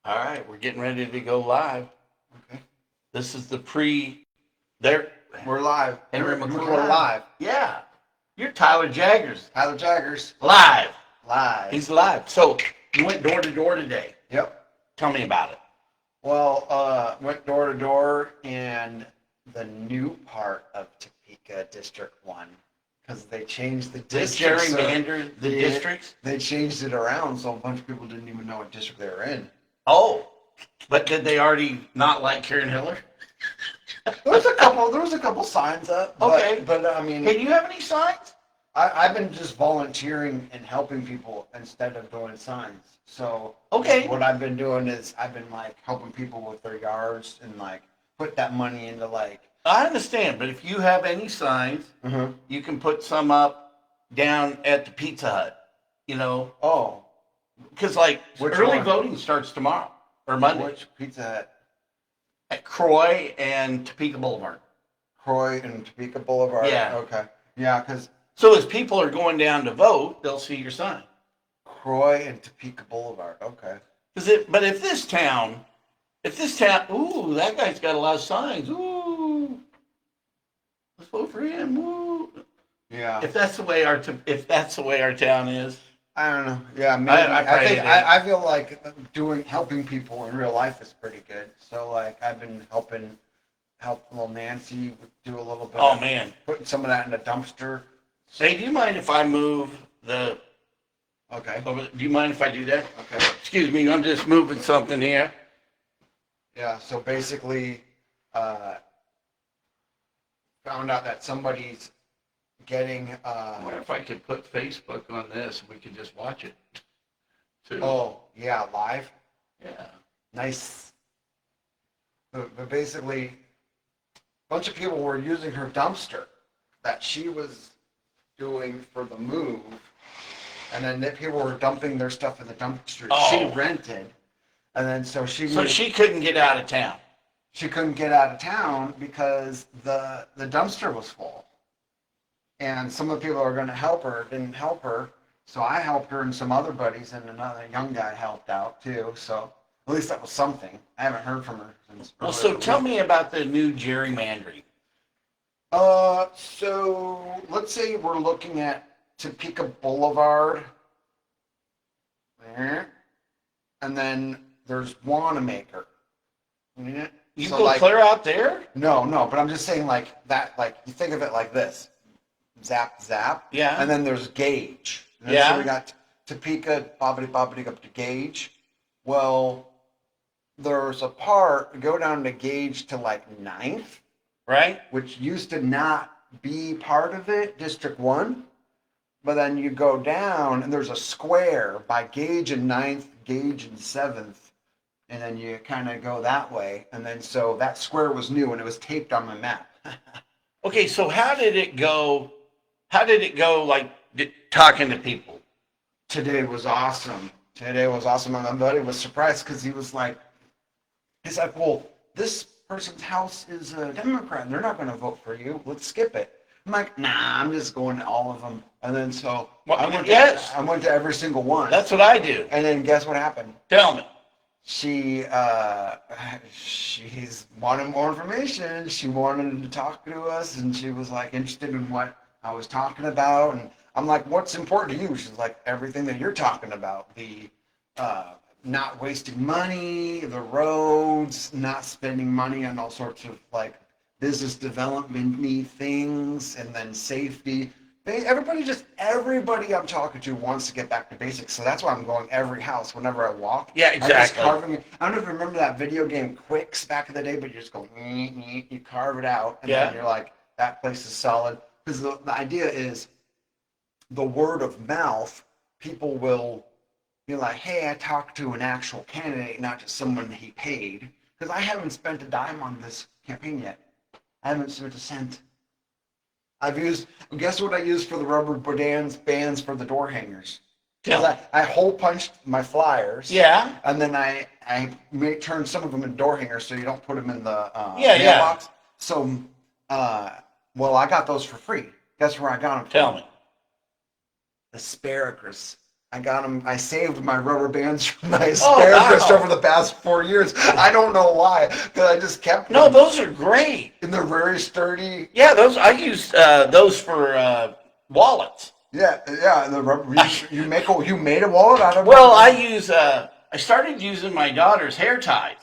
All right, we're getting ready to go live. Okay. This is the there. We're live. Henry McClure McClure live. Yeah. You're Tyler Jaggers. Tyler Jaggers. Live. Live. He's live. So you went door to door today. Yep. Tell me about it. Well, went door to door in the new part of Topeka District 1 because they changed the districts. Gerrymandered the districts? They changed it around, so a bunch of people didn't even know what district they were in. Oh, but did they already not like Karen Hiller? There was a couple signs up. Okay. But I mean, Hey, do you have any signs? I've been just volunteering and helping people instead of doing signs. So Okay. what I've been doing is I've been like helping people with their yards and like put that money into like. I understand, but if you have any signs, you can put some up down at the Pizza Hut, Oh, because like Which early one? voting starts tomorrow or Monday which Pizza Hut? at Croy and Topeka Boulevard. Croy and Topeka Boulevard. Yeah. Okay. Yeah, because So as people are going down to vote, they'll see your sign. Croy and Topeka Boulevard. Okay. But if this town, ooh, that guy's got a lot of signs. Ooh, let's vote for him. Ooh. Yeah. If that's the way our town is, I don't know. Yeah, maybe. I feel like helping people in real life is pretty good. So like I've been help little Nancy do a little bit. Oh man, putting some of that in a dumpster. Hey, do you mind if I move the? Okay. Do you mind if I do that? Okay. Excuse me, I'm just moving something here. Yeah. So basically, found out that somebody's getting. I wonder if I could put Facebook on this and we could just watch it. Too. Oh yeah, live. Yeah. Nice. But basically, a bunch of people were using her dumpster that she was doing for the move, and then people were dumping their stuff in the dumpster she rented, and then so she couldn't get out of town. She couldn't get out of town because the dumpster was full, and some of the people who were going to help her didn't help her, so I helped her and some other buddies, and another young guy helped out too. So at least that was something. I haven't heard from her since. Well, so tell me about the new gerrymandering. So let's say we're looking at Topeka Boulevard there, and then there's Wanamaker. You so go clear out there? No, but I'm just saying like that, like you think of it like this. Zap, zap. Yeah. And then there's Gage. And yeah. So we got Topeka, bobbity up to Gage. Well, there's a part, go down to Gage to like 9th. Right. Which used to not be part of it, District 1. But then you go down and there's a square by Gage and 9th, Gage and 7th. And then you kind of go that way. And then so that square was new and it was taped on my map. Okay, so how did it go? Like talking to people? Today was awesome. And my buddy was surprised because he's like, well, this person's house is a Democrat and they're not going to vote for you. Let's skip it. I'm like, nah, I'm just going to all of them. And then so I went to every single one. That's what I do. And then guess what happened? Tell me. She's wanted more information. She wanted to talk to us, and she was like interested in what I was talking about. And I'm like, what's important to you? She's like, everything that you're talking about. The not wasting money, the roads, not spending money on all sorts of like business development-y things, and then safety. Everybody I'm talking to wants to get back to basics, so that's why I'm going every house whenever I walk. Yeah, exactly. I don't know if you remember that video game Quicks back in the day, but you just go, you carve it out, and then you're like, that place is solid. Because the idea is the word of mouth, people will be like, hey, I talked to an actual candidate, not just someone he paid. Because I haven't spent a dime on this campaign yet. I haven't spent a cent. Guess what I used for the rubber bands for the door hangers? I hole punched my flyers. Yeah. And then I turned some of them into door hangers so you don't put them in the mailbox. So, I got those for free. Guess where I got them from? Tell me. Asparagus. I got them. I saved my rubber bands from my Oh, asparagus wow. over the past 4 years. I don't know why, because I just kept No, them. those are great. And they're very sturdy. Yeah, those I use those for wallets. Yeah, yeah. And the rubber, I, you made a wallet out of well, rubber. I started using my daughter's hair ties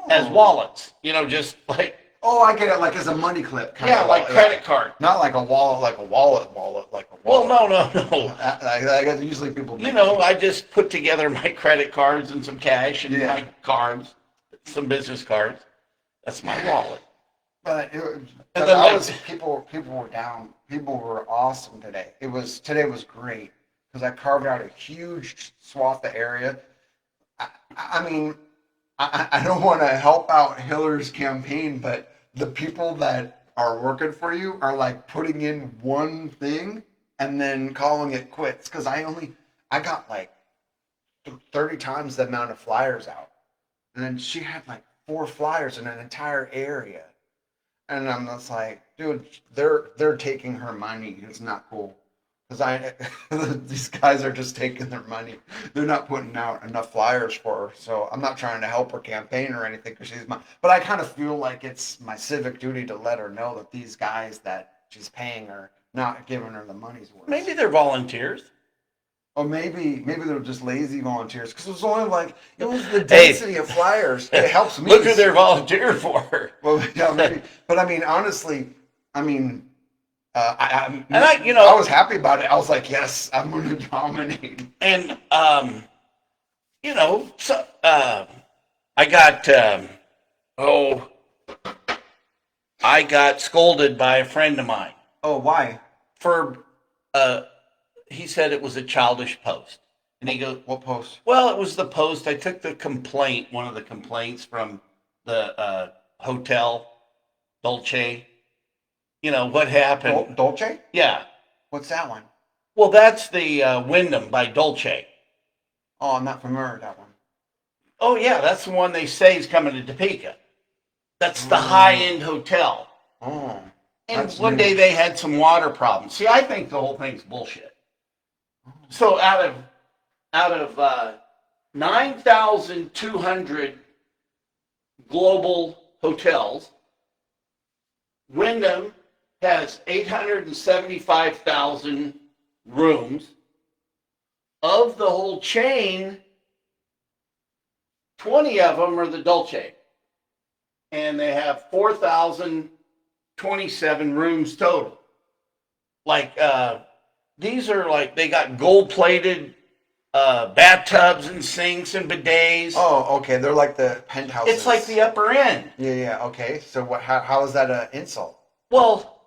as Oh. wallets. You know, just like Oh, I get it. Like as a money clip kind yeah, of like wallet. credit card. Not like a wallet, like a wallet, like a Well, wallet. no. I guess usually people You make know, I just put together my credit cards and some cash and Yeah. my cards, some business cards. That's my wallet. But And then I was people were down. People were awesome today. Today was great because I carved out a huge swath of area. I mean, I don't want to help out Hiller's campaign, but the people that are working for you are like putting in one thing and then calling it quits because I got like 30 times the amount of flyers out, and then she had like 4 flyers in an entire area. And I'm just like, dude, they're taking her money. It's not cool. Because these guys are just taking their money. They're not putting out enough flyers for her. So I'm not trying to help her campaign or anything because but I kind of feel like it's my civic duty to let her know that these guys that she's paying are not giving her the money's worth. Maybe they're volunteers. Or maybe they're just lazy volunteers because it was the density of flyers. It helps me. Look who they're volunteering for. Well, yeah, maybe. But I mean, honestly, I mean, I was happy about it. I was like, yes, I'm going to dominate. And so I got I got scolded by a friend of mine Oh, why? for he said it was a childish post. And he goes, What post? well, it was the post. I took one of the complaints from the hotel, Dolce. You know, what happened? Dolce? Yeah. What's that one? Well, that's the Wyndham by Dolce. Oh, I'm not familiar with that one. Oh, yeah, that's the one they say is coming to Topeka. That's the high-end hotel. Oh. And That's one new. day they had some water problems. See, I think the whole thing's bullshit. So out of 9,200 global hotels, Wyndham has 875,000 rooms. Of the whole chain, 20 of them are the Dolce. And they have 4,027 rooms total. Like, these are like, they got gold-plated bathtubs and sinks and bidets. Oh, okay. They're like the penthouses. It's like the upper end. Yeah. Okay. So how is that an insult? Well,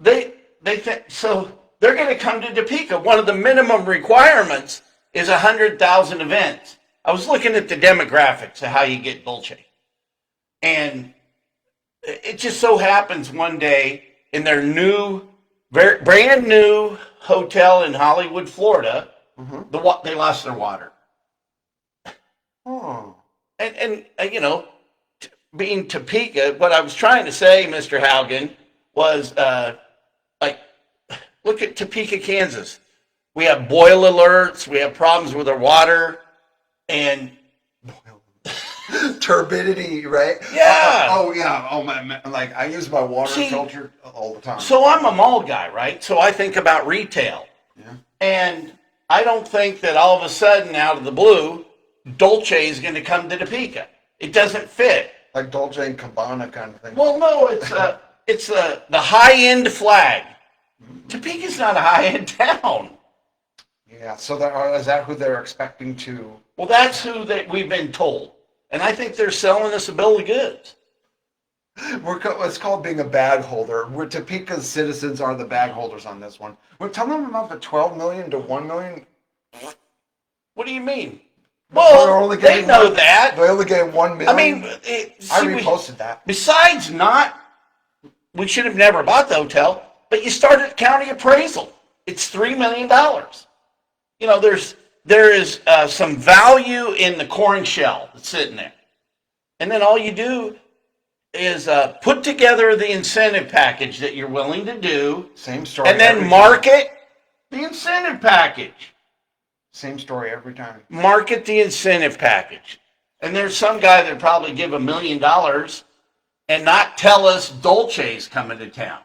they think so. They're going to come to Topeka. One of the minimum requirements is 100,000 events. I was looking at the demographics of how you get Dolce, and it just so happens one day in their brand new hotel in Hollywood, Florida, they lost their water. Oh. And being Topeka, what I was trying to say, Mr. Haugen, was look at Topeka, Kansas. We have boil alerts. We have problems with our water, and Turbidity, right? Yeah. Oh, yeah. Oh, man. Like, I use my water filter all the time. So I'm a mall guy, right? So I think about retail. Yeah. And I don't think that all of a sudden, out of the blue, Dolce is going to come to Topeka. It doesn't fit. Like Dolce and Gabbana kind of thing. Well, no, it's the high-end flag. Topeka's not a high-end town. Yeah, so is that who they're expecting to? Well, that's who we've been told. And I think they're selling us a bill of goods. It's called being a bag holder. Topeka's citizens are the bag holders on this one. We're telling them about the 12 million to 1 million. What do you mean? Well, they know that. They're only getting 1 million. I mean, I reposted that. Besides we should have never bought the hotel, but you started county appraisal. It's $3 million. You know, there is some value in the corn shell that's sitting there. And then all you do is put together the incentive package that you're willing to do. Same story. And then market the incentive package. Same story every time. Market the incentive package. And there's some guy that probably give $1 million and not tell us Dolce's coming to town.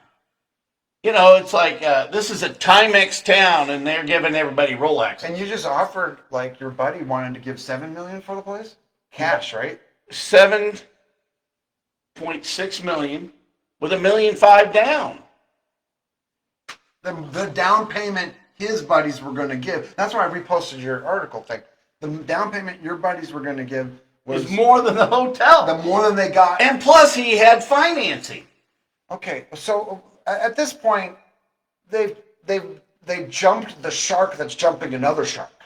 You know, it's like this is a Timex town, and they're giving everybody Rolex. And you just offered, like, your buddy wanted to give $7 million for the place, cash, right? 7.6 million with $1.5 million down. The down payment his buddies were going to give. That's why I reposted your article thing. The down payment your buddies were going to give was more than the hotel. The more than they got. And plus, he had financing. Okay, so at this point, they jumped the shark that's jumping another shark.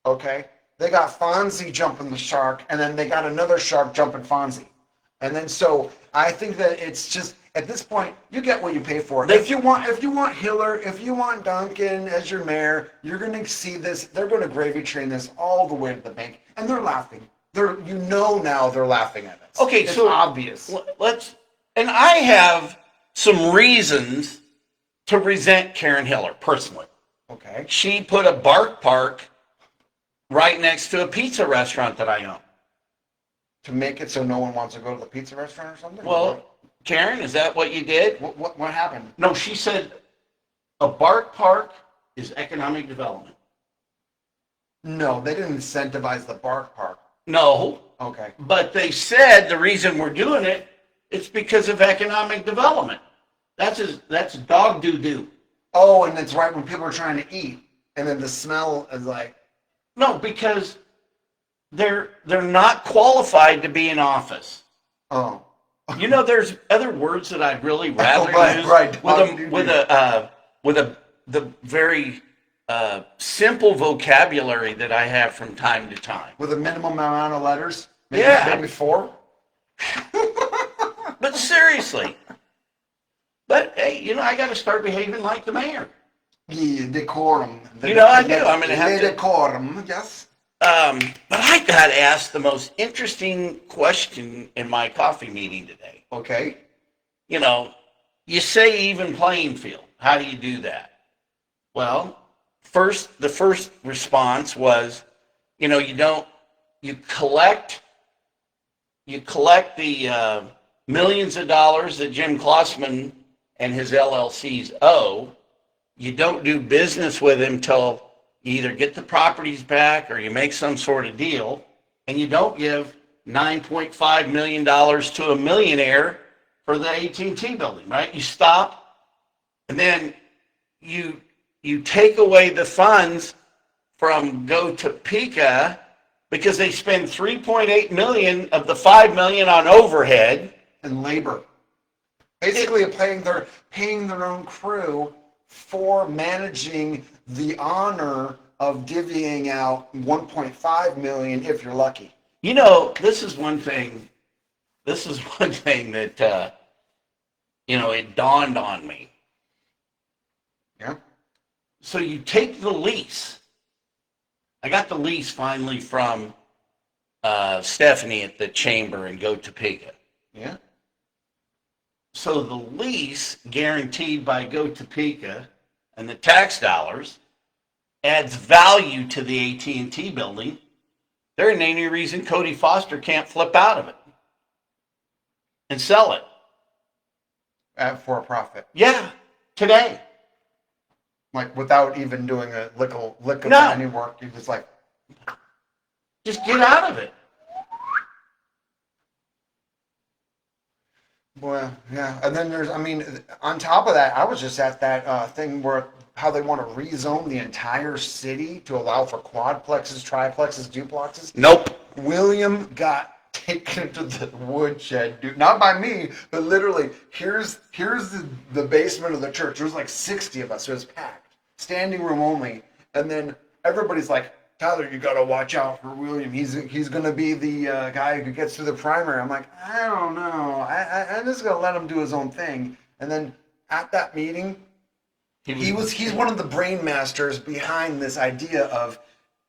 Okay, they got Fonzie jumping the shark, and then they got another shark jumping Fonzie, and then so I think that it's just at this point you get what you pay for. If you want Hiller, if you want Duncan as your mayor, you're going to see this. They're going to gravy train this all the way to the bank, and they're laughing. Now they're laughing at us. Okay, it's so obvious. And I have some reasons to resent Karen Hiller personally. Okay. She put a bark park right next to a pizza restaurant that I own. To make it so no one wants to go to the pizza restaurant or something? Well, Karen, is that what you did? What happened? No, she said a bark park is economic development. No, they didn't incentivize the bark park. No. Okay. But they said the reason we're doing it, it's because of economic development. That's dog doo-doo. Oh, and it's right when people are trying to eat, and then the smell is like... No, because they're not qualified to be in office. Oh. You know, there's other words that I'd really rather use with the very simple vocabulary that I have from time to time. With a minimum amount of letters? Maybe 4? But seriously. But hey, you know, I got to start behaving like the mayor. Yeah, decorum. I do. I'm going to have to. Decorum, yes. But I got asked the most interesting question in my coffee meeting today. Okay. You know, you say even playing field. How do you do that? Well, the first response was, you know, you collect the millions of dollars that Jim Klossman and his LLCs owe. You don't do business with him till you either get the properties back or you make some sort of deal, and you don't give $9.5 million to a millionaire for the AT&T building, right? You stop, and then you take away the funds from Go Topeka because they spend $3.8 million of the $5 million on overhead and labor. Basically, paying their own crew for managing the honor of divvying out $1.5 million if you're lucky. You know, this is one thing that it dawned on me. Yeah. So you take the lease. I got the lease finally from Stephanie at the chamber in Go Topeka. Yeah. So the lease guaranteed by Go Topeka and the tax dollars adds value to the AT&T building. There ain't any reason Cody Foster can't flip out of it and sell it. For a profit. Yeah, today. Like without even doing a lick of any work, you just get out of it. Well, yeah, and then on top of that, I was just at that thing where how they want to rezone the entire city to allow for quadplexes, triplexes, duplexes. Nope. William got taken to the woodshed, dude. Not by me, but literally, here's the basement of the church. There was like 60 of us. It was packed, standing room only. And then everybody's like, Tyler, you got to watch out for William. He's going to be the guy who gets through the primary. I'm like, I don't know. I'm just going to let him do his own thing. And then at that meeting, he's one of the brain masters behind this idea of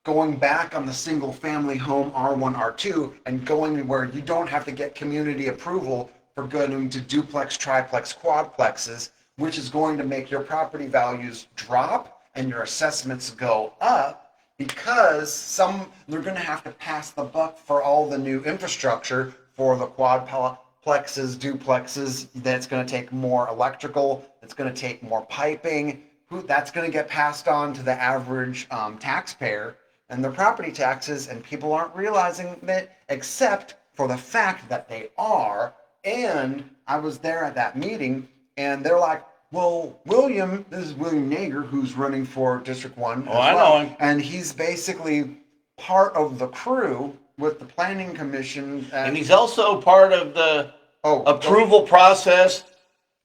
going back on the single family home R1, R2 and going where you don't have to get community approval for going to duplex, triplex, quadplexes, which is going to make your property values drop and your assessments go up because they're going to have to pass the buck for all the new infrastructure for the quadplexes, duplexes. That's going to take more electrical. It's going to take more piping. That's going to get passed on to the average taxpayer and their property taxes, and people aren't realizing that, except for the fact that they are. And I was there at that meeting, and they're like, well, this is William Nager, who's running for District 1 Oh, I know him. and he's basically part of the crew with the Planning Commission. And he's also part of the Oh, approval process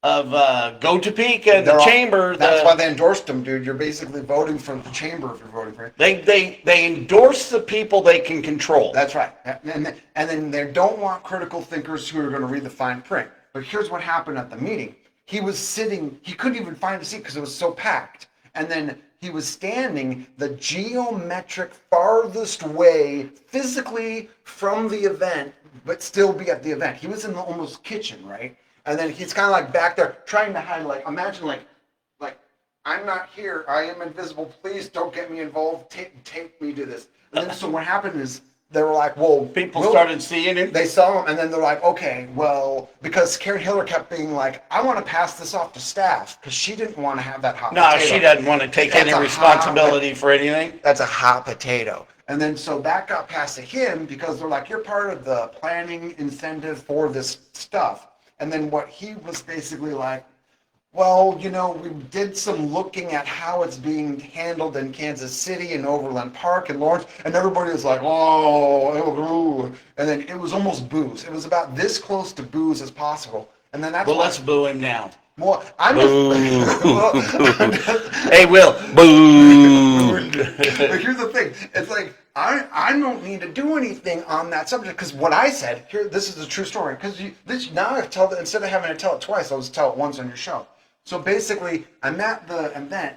of Go Topeka and the chamber. That's why they endorsed him, dude. You're basically voting for the chamber if you're voting for him. They endorse the people they can control. That's right. And then they don't want critical thinkers who are going to read the fine print. But here's what happened at the meeting. He was sitting, he couldn't even find a seat because it was so packed. And then he was standing the geometric farthest way physically from the event, but still be at the event. He was in the almost kitchen, right? And then he's kind of like back there trying to hide, like, imagine like, I'm not here. I am invisible. Please don't get me involved. Take me to this. And then so what happened is they were like, well, people started seeing him. They saw him, and then they're like, okay, well, because Karen Hiller kept being like, I want to pass this off to staff because she didn't want to have that hot potato. No, she doesn't want to take any responsibility for anything. That's a hot potato. And then so that got passed to him because they're like, you're part of the planning incentive for this stuff. And then what he was basically like, well, we did some looking at how it's being handled in Kansas City and Overland Park and Lawrence, and everybody was like, oh, and then it was almost booze. It was about this close to booze as possible. And then that's let's boo him now. Well, Hey, Will, boo. But here's the thing. It's like, I don't need to do anything on that subject because what I said, this is a true story. Because now I tell it, instead of having to tell it twice, I'll just tell it once on your show. So basically, I'm at the event.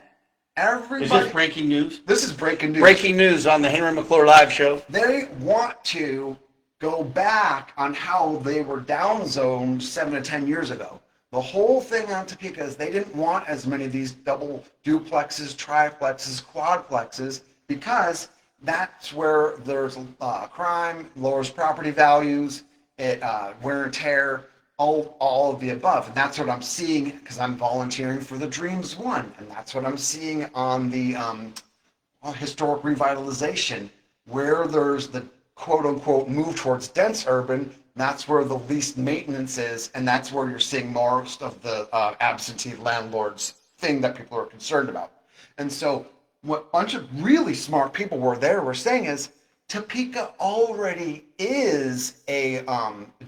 Everybody. Is this breaking news? This is breaking news. Breaking news on the Henry McClure live show. They want to go back on how they were downzoned 7 to 10 years ago. The whole thing on Topeka is they didn't want as many of these double duplexes, triplexes, quadplexes, because that's where there's crime, lowers property values, wear and tear, all of the above. And that's what I'm seeing because I'm volunteering for the Dreams One. And that's what I'm seeing on the historic revitalization, where there's the quote unquote move towards dense urban. That's where the least maintenance is, and that's where you're seeing most of the absentee landlords thing that people are concerned about. And so what a bunch of really smart people were saying is Topeka already is a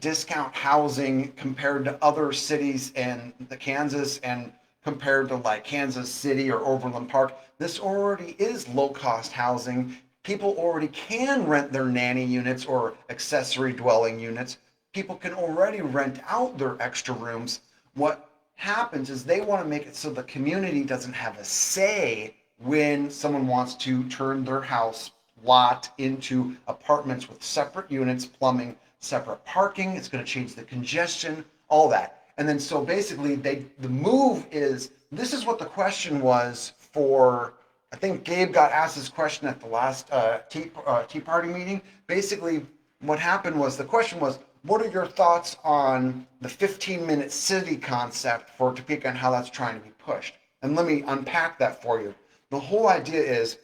discount housing compared to other cities in the Kansas and compared to like Kansas City or Overland Park. This already is low-cost housing. People already can rent their nanny units or accessory dwelling units. People can already rent out their extra rooms. What happens is they want to make it so the community doesn't have a say when someone wants to turn their house lot into apartments with separate units, plumbing, separate parking. It's going to change the congestion, all that. And then so basically the move is, this is what the question was for, I think Gabe got asked this question at the last Tea Party meeting. Basically what happened was, the question was, what are your thoughts on the 15-minute city concept for Topeka and how that's trying to be pushed? And let me unpack that for you. The whole idea is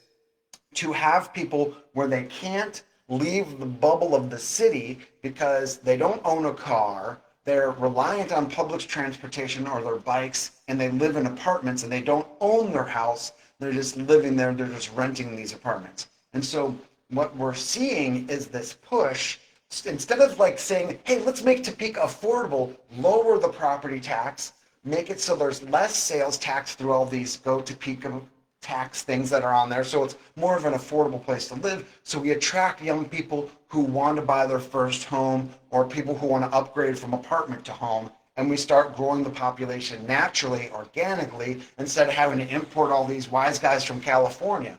to have people where they can't leave the bubble of the city because they don't own a car, they're reliant on public transportation or their bikes, and they live in apartments and they don't own their house, they're just living there, they're just renting these apartments. And so what we're seeing is this push, instead of like saying, hey, let's make Topeka affordable, lower the property tax, make it so there's less sales tax through all these Go Topeka tax things that are on there, so it's more of an affordable place to live. So we attract young people who want to buy their first home or people who want to upgrade from apartment to home, and we start growing the population naturally, organically, instead of having to import all these wise guys from California.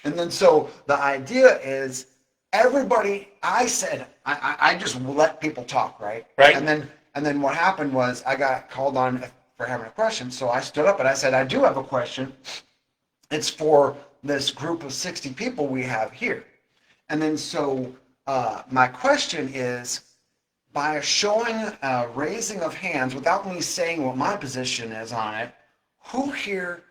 And then so the idea is everybody, I said, I just let people talk, right? Right. And then what happened was I got called on for having a question, so I stood up and I said, I do have a question. It's for this group of 60 people we have here. And then so my question is, by showing a raising of hands without me saying what my position is on it, who here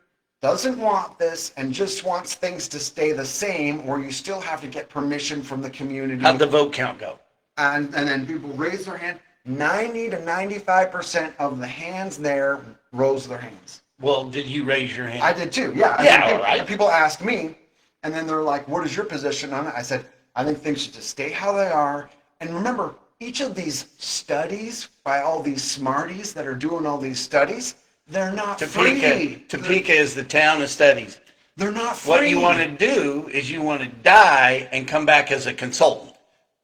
doesn't want this and just wants things to stay the same, or you still have to get permission from the community? How'd the vote count go? And then people raise their hand. 90 to 95% of the hands there rose their hands. Well, did you raise your hand? I did too, yeah. Yeah, people, right. People ask me, and then they're like, what is your position on it? I said, I think things should just stay how they are. And remember, each of these studies by all these smarties that are doing all these studies, they're not free. Topeka is the town of studies. They're not free. What you want to do is you want to die and come back as a consultant.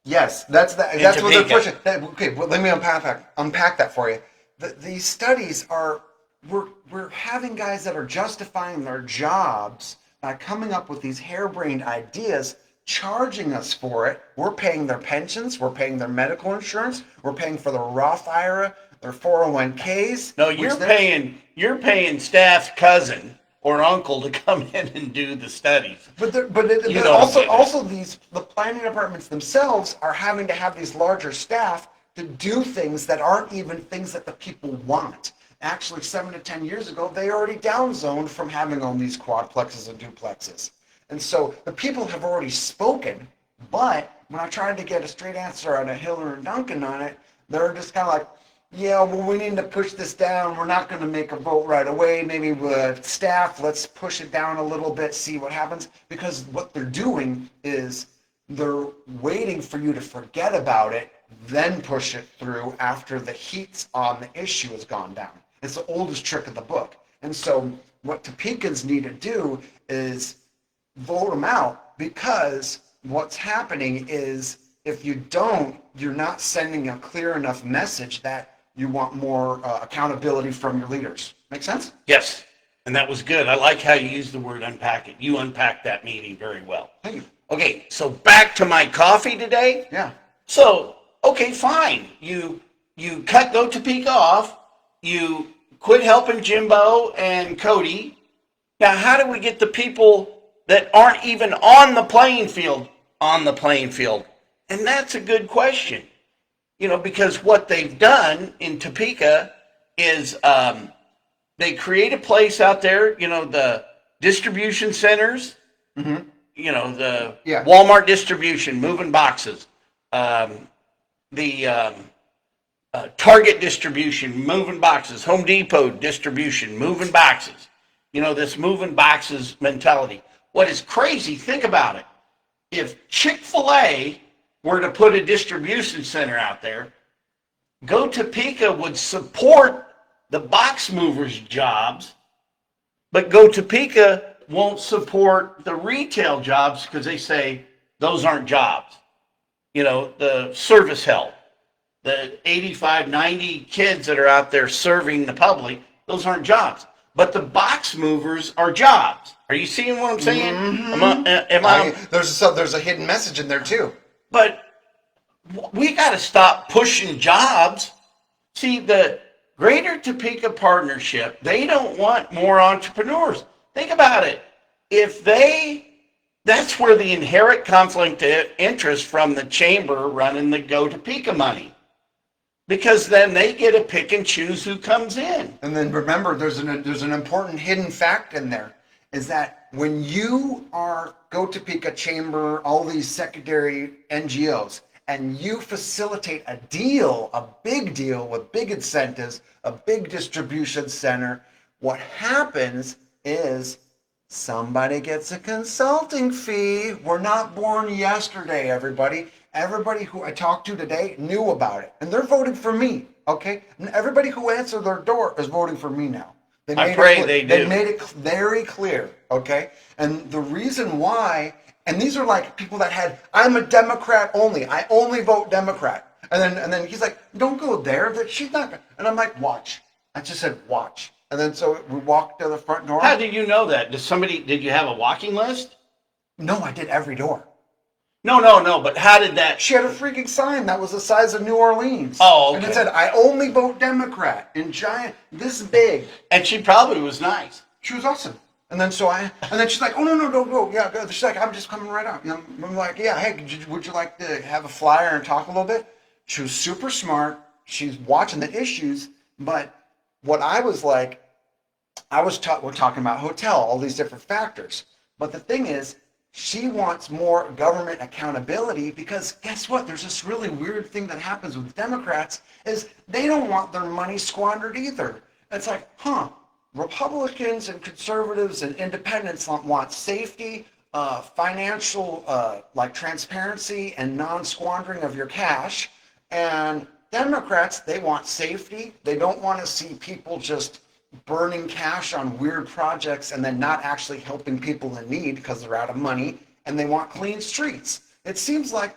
Yes, that's what they're pushing. Okay, well, let me unpack that for you. These studies are, we're having guys that are justifying their jobs by coming up with these harebrained ideas, charging us for it. We're paying their pensions, we're paying their medical insurance, we're paying for their Roth IRA, their 401ks. No, you're paying staff's cousin or uncle to come in and do the studies. But also the planning departments themselves are having to have these larger staff to do things that aren't even things that the people want. Actually, 7 to 10 years ago, they already downzoned from having all these quadplexes and duplexes. And so the people have already spoken, but when I tried to get a straight answer out of Hiller and Duncan on it, they're just kind of like, yeah, well, we need to push this down. We're not going to make a vote right away. Maybe with staff, let's push it down a little bit, see what happens. Because what they're doing is they're waiting for you to forget about it, then push it through after the heat on the issue has gone down. It's the oldest trick of the book. And so what Topekans need to do is vote them out, because what's happening is if you don't, you're not sending a clear enough message that you want more accountability from your leaders. Make sense? Yes, and that was good. I like how you used the word unpack it. You unpacked that meeting very well. Thank you. Okay, so back to my coffee today. Yeah. So, okay, fine. You cut Go Topeka off. You quit helping Jimbo and Cody. Now, how do we get the people that aren't even on the playing field on the playing field? And that's a good question. You know, because what they've done in Topeka is they create a place out there, you know, the distribution centers, Mm-hmm. you know, the Yeah. Walmart distribution, moving boxes, Target distribution, moving boxes, Home Depot distribution, moving boxes. You know, this moving boxes mentality. What is crazy, think about it. If Chick-fil-A were to put a distribution center out there, Go Topeka would support the box movers' jobs, but Go Topeka won't support the retail jobs because they say those aren't jobs. You know, the service help, the 85, 90 kids that are out there serving the public, those aren't jobs. But the box movers are jobs. Are you seeing what I'm saying? Mm-hmm. There's a hidden message in there too. But we got to stop pushing jobs. See, the Greater Topeka Partnership, they don't want more entrepreneurs. Think about it. That's where the inherent conflict of interest from the chamber running the Go Topeka money. Because then they get to pick and choose who comes in. And then remember, there's an important hidden fact in there, is that when you are Go Topeka Chamber, all these secondary NGOs, and you facilitate a deal, a big deal with big incentives, a big distribution center, what happens is somebody gets a consulting fee. We're not born yesterday, everybody. Everybody who I talked to today knew about it, and they're voting for me, okay? And everybody who answered their door is voting for me now. I pray they do. They made it very clear, okay? And the reason why, and these are like people that had, I'm a Democrat only. I only vote Democrat. And then he's like, don't go there. That she's not. And I'm like, watch. I just said, watch. And then so we walked to the front door. How did you know that? Did you have a walking list? No, I did every door. No, but how did that? She had a freaking sign that was the size of New Orleans. Oh, okay. And it said, I only vote Democrat in giant, this big. And she probably was nice. She was awesome. And then and then she's like, oh, no, yeah, go. She's like, I'm just coming right up. And I'm like, yeah, hey, would you like to have a flyer and talk a little bit? She was super smart. She's watching the issues. But what I was like, we're talking about hotel, all these different factors. But the thing is, she wants more government accountability because guess what? There's this really weird thing that happens with Democrats is they don't want their money squandered either. It's like, Republicans and conservatives and independents want safety, financial like transparency and non-squandering of your cash. And Democrats, they want safety. They don't want to see people just burning cash on weird projects and then not actually helping people in need because they're out of money, and they want clean streets. It seems like,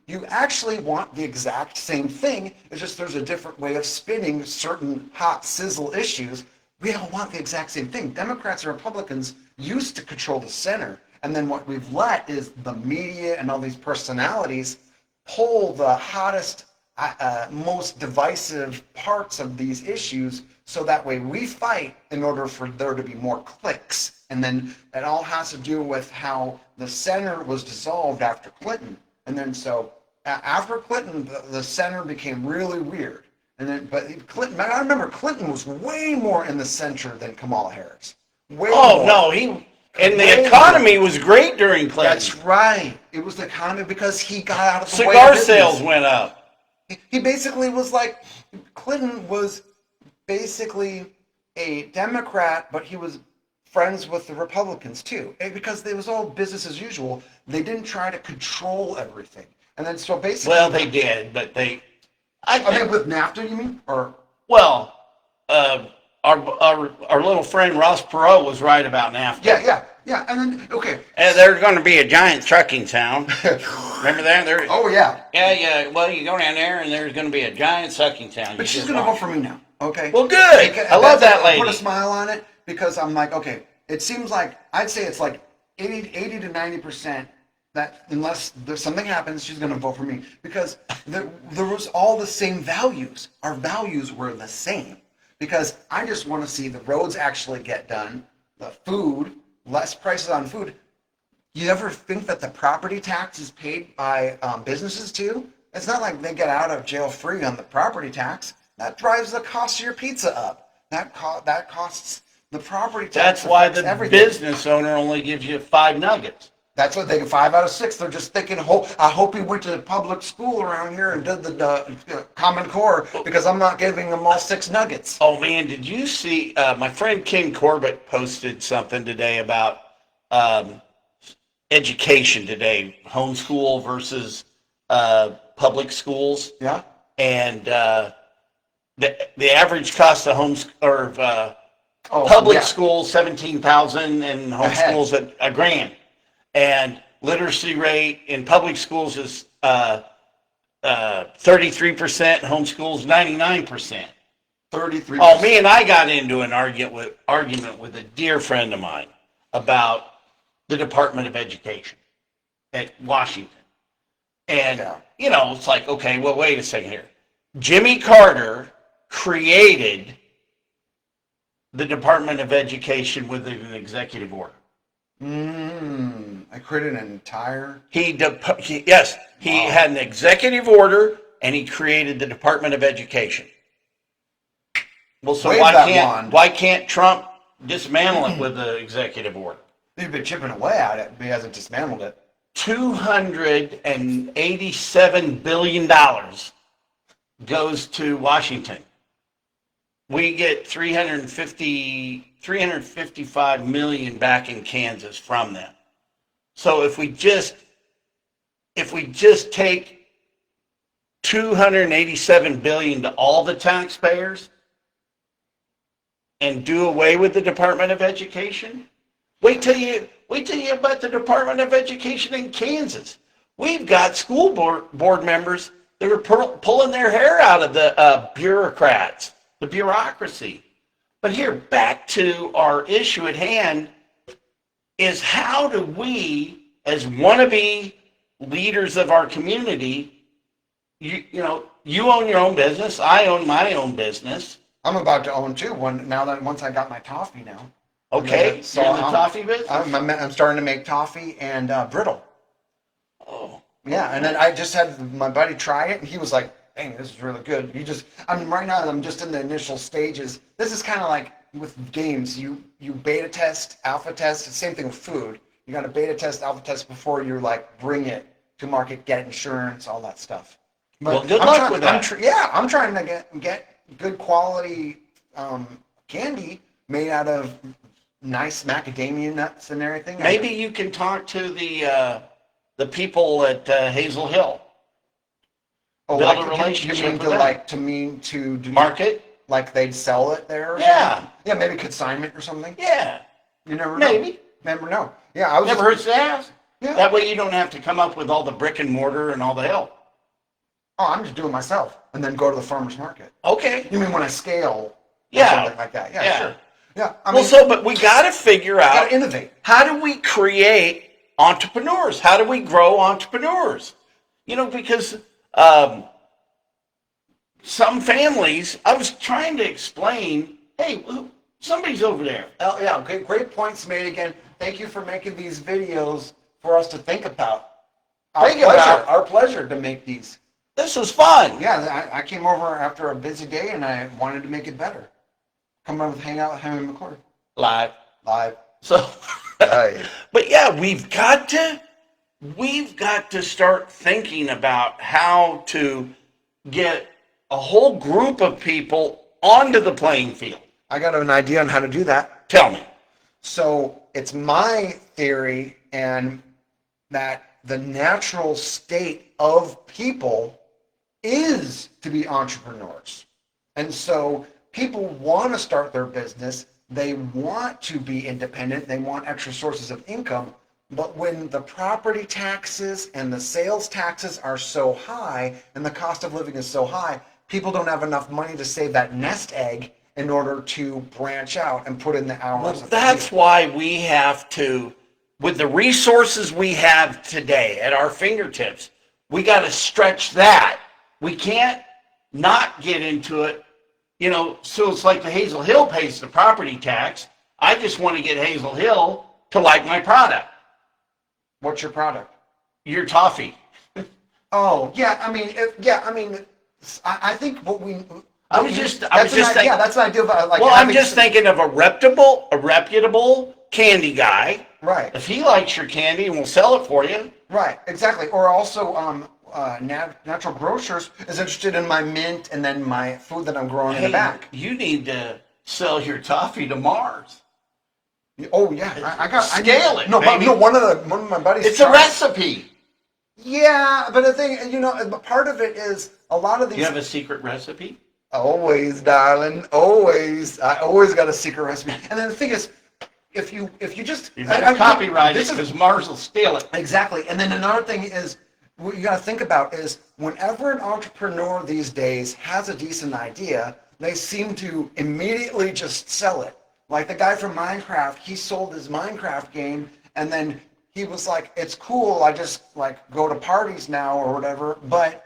you actually want the exact same thing. It's just there's a different way of spinning certain hot sizzle issues. We all want the exact same thing. Democrats and Republicans used to control the center, and then what we've let is the media and all these personalities pull the hottest, most divisive parts of these issues, so that way we fight in order for there to be more clicks. And then it all has to do with how the center was dissolved after Clinton. And then so after Clinton, the center became really weird. And then, but Clinton, I remember Clinton was way more in the center than Kamala Harris. Way more. No, and the economy was great during Clinton. That's right. It was the economy because he got out of the way. Cigar sales went up. He basically was like, Clinton was basically a Democrat, but he was friends with the Republicans too, because it was all business as usual. They didn't try to control everything. And then so basically... Well, they did, but they... I mean, with NAFTA, you mean? Or... Well, our little friend Ross Perot was right about NAFTA. Yeah. And then, okay. And there's going to be a giant trucking town. Remember that? Oh, yeah. Yeah. Well, you go down there, and there's going to be a giant sucking town. But she's going to vote for me now, okay? Well, good. I love that lady. Put a smile on it, because I'm like, okay, it seems like, I'd say it's like 80 to 90% that unless there's something happens, she's going to vote for me. Because there was all the same values. Our values were the same. Because I just want to see the roads actually get done, the food, less prices on food. You ever think that the property tax is paid by businesses too? It's not like they get out of jail free on the property tax. That drives the cost of your pizza up. That costs the property tax. That's why the everything. Business owner only gives you 5 nuggets. That's what they get, 5 out of 6. They're just thinking, I hope he went to public school around here and did the Common Core, because I'm not giving them all 6 nuggets. Oh man, did you see, my friend Ken Corbett posted something today about education today, homeschool versus public schools. Yeah. And the average cost of public school $17,000 and homeschools at $1,000. And literacy rate in public schools is 33%, homeschools 99%. 33%. Oh, me and I got into an argument with a dear friend of mine about the Department of Education at Washington. And, it's like, okay, well, wait a second here. Jimmy Carter created the Department of Education with an executive order. I created an entire... He had an executive order, and he created the Department of Education. Well, so why can't Trump dismantle it with the executive order? He's been chipping away at it, but he hasn't dismantled it. $287 billion goes to Washington. We get 355 million back in Kansas from them. So if we just take 287 billion to all the taxpayers and do away with the Department of Education, wait till you about the Department of Education in Kansas. We've got school board members that are pulling their hair out of the bureaucrats, the bureaucracy. But here, back to our issue at hand, is how do we, as wannabe leaders of our community, you own your own business, I own my own business. I'm about to own too, once I got my toffee now. Okay, So you're in the toffee business? I'm starting to make toffee and brittle. Oh. Yeah, and then I just had my buddy try it, and he was like, "Dang, this is really good." Right now I'm just in the initial stages. This is kind of like with games. You beta test, alpha test. Same thing with food. You got to beta test, alpha test before you like bring it to market, get insurance, all that stuff. But Well, good luck with that. I'm trying to get good quality candy made out of nice macadamia nuts and everything. Maybe you can talk to the people at Hazel Hill. Oh, Build like, a relationship you mean with to them. like to mean to do Market? like they'd sell it there? Or Yeah. something? Yeah, maybe consignment or something. Yeah. You never know. Maybe. Never know. Yeah, I was Never hurts to ask. Yeah. That way you don't have to come up with all the brick and mortar and all the help. Oh, I'm just doing it myself, and then go to the farmer's market. Okay. You mean when I scale? Yeah. Something like that. Yeah, Yeah. sure. Yeah. But we got to figure out gotta innovate. how do we create entrepreneurs? How do we grow entrepreneurs? Because some families, I was trying to explain, hey, somebody's over there. Oh, yeah, great points made again. Thank you for making these videos for us to think about. Our pleasure to make these. This is fun. Yeah, I came over after a busy day and I wanted to make it better. Come over and hang out with him and McClure. Live. So, Right. but yeah, we've got to start thinking about how to get a whole group of people onto the playing field. I got an idea on how to do that. Tell me. So it's my theory and that the natural state of people is to be entrepreneurs. And so people want to start their business. They want to be independent. They want extra sources of income. But when the property taxes and the sales taxes are so high and the cost of living is so high, people don't have enough money to save that nest egg in order to branch out and put in the hours. Well, that's why we have to, with the resources we have today at our fingertips, we got to stretch that. We can't not get into it. So it's like the Hazel Hill pays the property tax. I just want to get Hazel Hill to like my product. What's your product? Your toffee. Oh, yeah. I think what we. I was just thinking. Yeah, that's an idea about like. Well, I'm just thinking of a reputable candy guy. Right. If he likes your candy and will sell it for you. Right. Exactly. Or also, Natural Grocers is interested in my mint and then my food that I'm growing in the back. You need to sell your toffee to Mars. Oh yeah, I got scale it. No, baby. but no, one of my buddies. It's a recipe. Yeah, but the thing, part of it is a lot of these. You have a secret recipe? Always, darling, always. I always got a secret recipe. And then the thing is, if you just copyright it because Mars will steal it. Exactly. And then another thing is, what you got to think about is whenever an entrepreneur these days has a decent idea, they seem to immediately just sell it. Like the guy from Minecraft, he sold his Minecraft game, and then he was like, "It's cool. I just like go to parties now or whatever." But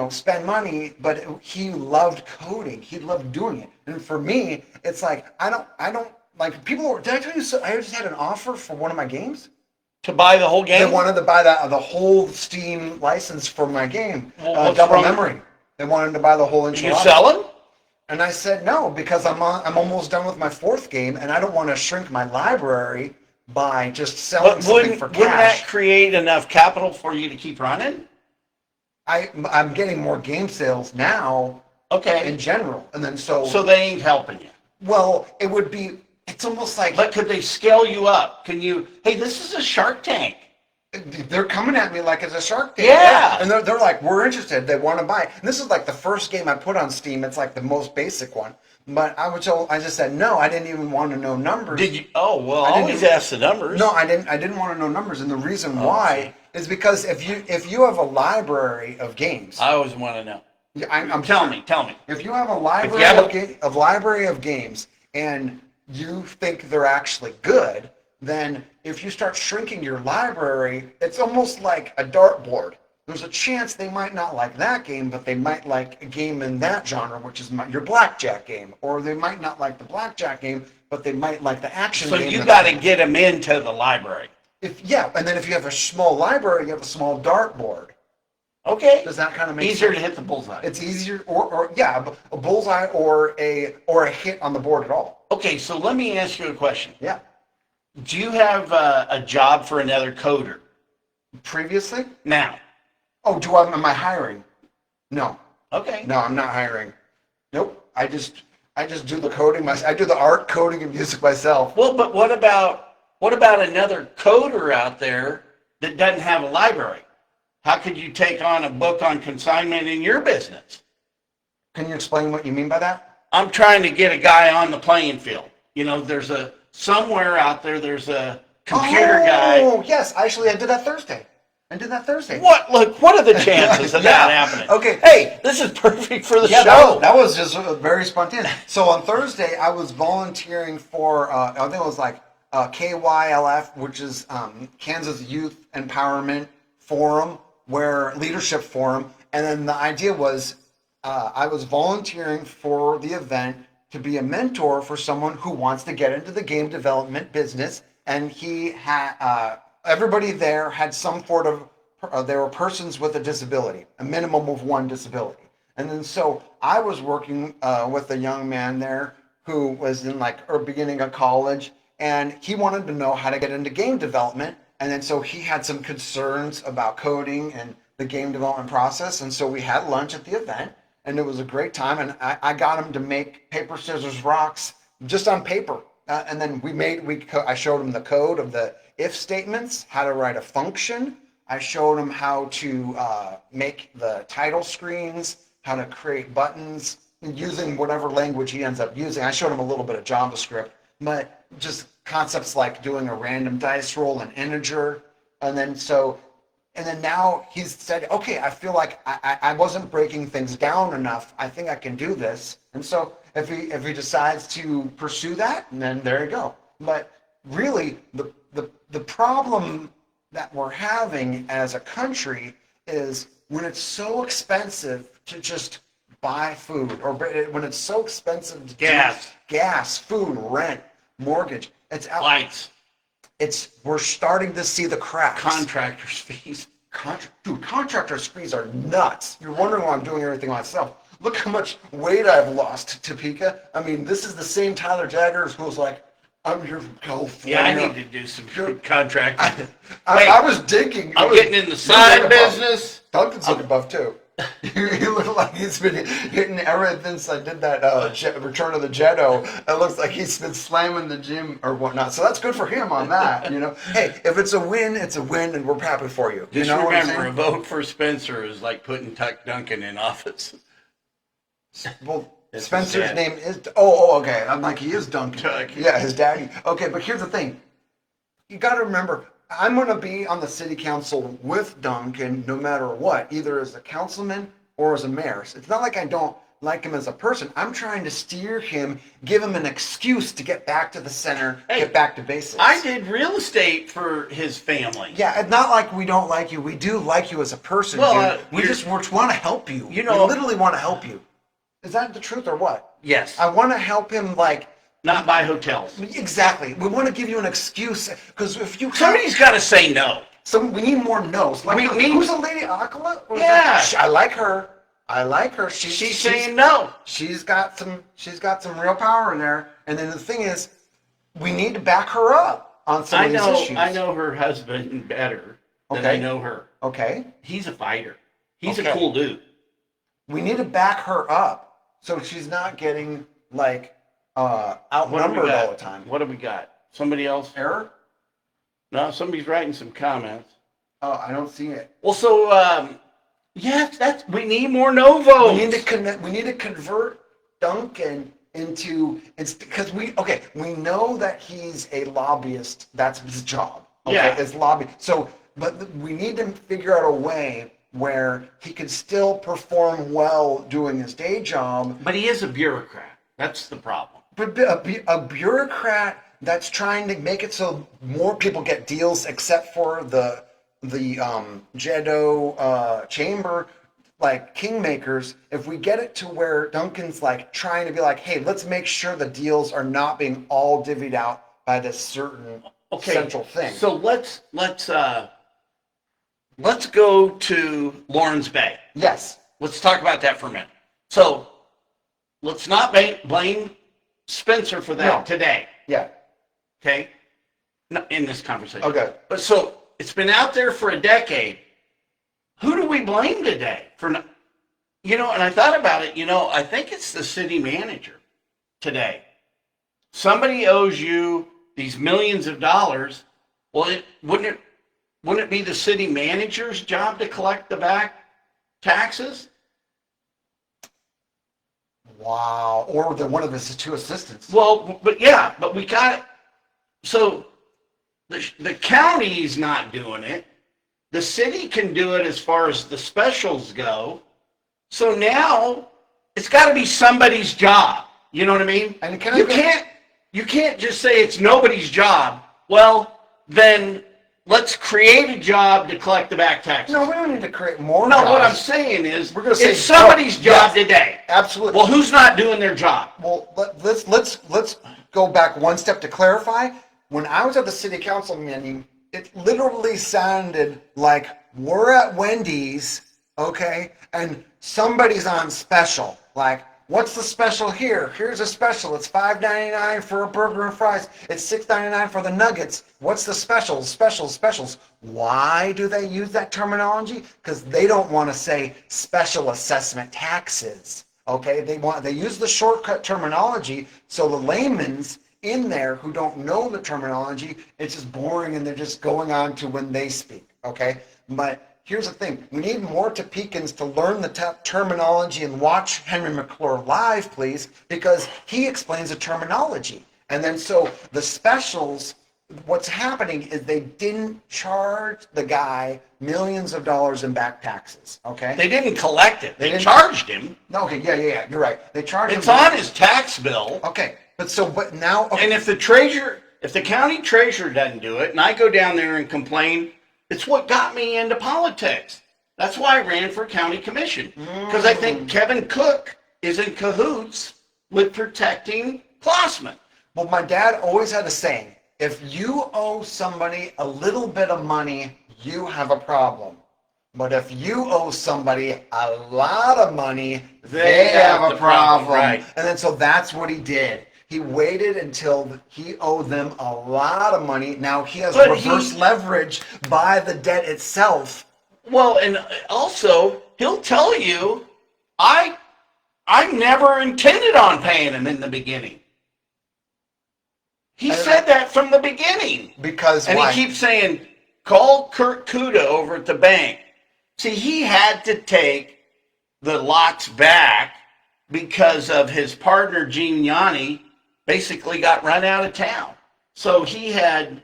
spend money. But he loved coding. He loved doing it. And for me, it's like I don't like people. Did I tell you? So I just had an offer for one of my games. To buy the whole game? They wanted to buy the whole Steam license for my game, Well, Double Memory. They wanted to buy the whole enchilada. You selling? And I said no because I'm almost done with my fourth game, and I don't want to shrink my library by just selling something for cash. Wouldn't that create enough capital for you to keep running? I'm getting more game sales now. Okay. In general, and then so they ain't helping you. Well, it would be. It's almost like. But could they scale you up? Can you? Hey, this is a Shark Tank. They're coming at me like it's a Shark Tank. Yeah. And they're like, we're interested. They want to buy it. And this is like the first game I put on Steam. It's like the most basic one. But I just said no. I didn't even want to know numbers. Did you? Oh well, I always ask the numbers. No, I didn't want to know numbers. And the reason why is because if you have a library of games, I always want to know. Tell me. If you have a library of games and you think they're actually good, then if you start shrinking your library, it's almost like a dartboard. There's a chance they might not like that game, but they might like a game in that genre, which is your blackjack game. Or they might not like the blackjack game, but they might like the action So game. you got to get them into the library. And then if you have a small library, you have a small dartboard. Okay. Does that kind of make easier sense? to hit the bullseye? It's easier, or a bullseye or a hit on the board at all. Okay, so let me ask you a question. Yeah. Do you have a job for another coder Previously? now? Oh, am I hiring? No. Okay. No, I'm not hiring. Nope. I just do the coding. I do the art, coding, and music myself. Well, but what about another coder out there that doesn't have a library? How could you take on a book on consignment in your business? Can you explain what you mean by that? I'm trying to get a guy on the playing field. You know, there's somewhere out there's a computer guy. Oh, yes. Actually, I did that Thursday. What? Look, what are the chances of that happening? Okay. Hey, this is perfect for the Yeah, show. that was just very spontaneous. So on Thursday, I was volunteering for, I think it was like KYLF, which is Kansas Youth Empowerment Forum, leadership forum. And then the idea was I was volunteering for the event to be a mentor for someone who wants to get into the game development business. And he had, everybody there had some sort of, there were persons with a disability, a minimum of one disability. And then so I was working with a young man there who was in beginning of college, and he wanted to know how to get into game development. And then so he had some concerns about coding and the game development process. And so we had lunch at the event, and it was a great time. And I got him to make paper, scissors, rocks just on paper. And then I showed him the code of the if statements, how to write a function. I showed him how to make the title screens, how to create buttons using whatever language he ends up using. I showed him a little bit of JavaScript, but just concepts like doing a random dice roll, an integer. And then now he's said, okay, I feel like I wasn't breaking things down enough. I think I can do this. And so if he decides to pursue that, then there you go. But really, the problem that we're having as a country is when it's so expensive to just buy food, or when it's so expensive to gas, food, rent, mortgage, it's out. Lights. We're starting to see the cracks. Contractors' fees. Contractors' fees are nuts. You're wondering why I'm doing everything myself. Look how much weight I've lost, Topeka. I mean, this is the same Tyler Jaggers who's like, I'm here from California. Yeah, I need to do some contracting. I was digging. I'm getting in the side business. Duncan's looking buff too. He looked like he's been hitting everything since I did that Return of the Jedi. It looks like he's been slamming the gym or whatnot. So that's good for him on that, you know. Hey, if it's a win, it's a win, and we're happy for you. Just you know remember, a vote for Spencer is like putting Tuck Duncan in office. Well, That's Spencer's his dad. name is. Oh, okay. I'm like, he is Duncan. Tuck. Yeah, his daddy. Okay, but here's the thing. You got to remember, I'm going to be on the city council with Duncan no matter what, either as a councilman or as a mayor. So it's not like I don't like him as a person. I'm trying to steer him, give him an excuse to get back to the center, get back to basics. I did real estate for his family. Yeah, it's not like we don't like you. We do like you as a person, Well, dude. We just want to help you. You know- we literally want to help you. Is that the truth or what? Yes. I want to help him, Not buy hotels. Exactly. We want to give you an excuse, because if you Somebody's got to say no. so we need more no's. Like, We need- who's the lady, Akala? Yeah. I like her. She's saying no. She's got some real power in there. And then the thing is, we need to back her up on some of these issues. I know her husband better than I know her. Okay. He's a fighter. He's Okay. a cool dude. We need to back her up so she's not getting outnumbered all the time. What do we got? Somebody else? Error? No, somebody's writing some comments. Oh, I don't see it. Well, so we need more no votes. We need to convert Duncan into, because we know that he's a lobbyist. That's his job. Okay, Yeah. is lobby. So, but we need to figure out a way where he can still perform well doing his day job. But he is a bureaucrat. That's the problem. But a bureaucrat that's trying to make it so more people get deals, except for the Jedo chamber. like kingmakers, if we get it to where Duncan's like trying to be like, hey, let's make sure the deals are not being all divvied out by this certain central thing. So let's go to Lawrence Bay. Yes. Let's talk about that for a minute. So let's not blame Spencer for that today. Yeah. Okay? Not in this conversation. Okay. But so it's been out there for a decade. Who do we blame today for not, and I thought about it, I think it's the city manager today. Somebody owes you these millions of dollars. Well, wouldn't it be the city manager's job to collect the back taxes? Wow. Or one of his two assistants. Well, but we got it. So the county's not doing it. The city can do it as far as the specials go. So now it's got to be somebody's job. You know what I mean? And you can't just say it's nobody's job. Well, then let's create a job to collect the back taxes. No, we don't need to create more. No, jobs. what I'm saying is We're gonna say it's somebody's job today. Absolutely. Well, who's not doing their job? Well, let's go back one step to clarify. When I was at the city council meeting, it literally sounded like we're at Wendy's, okay, and somebody's on special. Like, what's the special here? Here's a special. It's $5.99 for a burger and fries. It's $6.99 for the nuggets. What's the specials? Specials. Why do they use that terminology? Because they don't want to say special assessment taxes. Okay, they use the shortcut terminology, so the layman's in there who don't know the terminology, it's just boring and they're just going on to when they speak. Okay, but here's the thing: we need more Topekans to learn the terminology and watch Henry McClure live, please, because he explains the terminology. And then so the specials, what's happening is they didn't charge the guy millions of dollars in back taxes. Okay, They didn't collect it. They charged him. No, okay, yeah, you're right. They charged him. It's on his tax bill. Okay, but now. Okay. And if the county treasurer doesn't do it, and I go down there and complain, it's what got me into politics. That's why I ran for county commission, because I think Kevin Cook is in cahoots with protecting Klossman. Well, my dad always had a saying: if you owe somebody a little bit of money, you have a problem. But if you owe somebody a lot of money, they have a problem. Right. And then so that's what he did. He waited until he owed them a lot of money. Now he has reverse leverage by the debt itself. Well, and also he'll tell you, I never intended on paying him in the beginning. He said that from the beginning. Because and why? He keeps saying, call Kurt Kuda over at the bank. See, he had to take the lots back because of his partner, Gene Yanni, basically got run out of town. So he had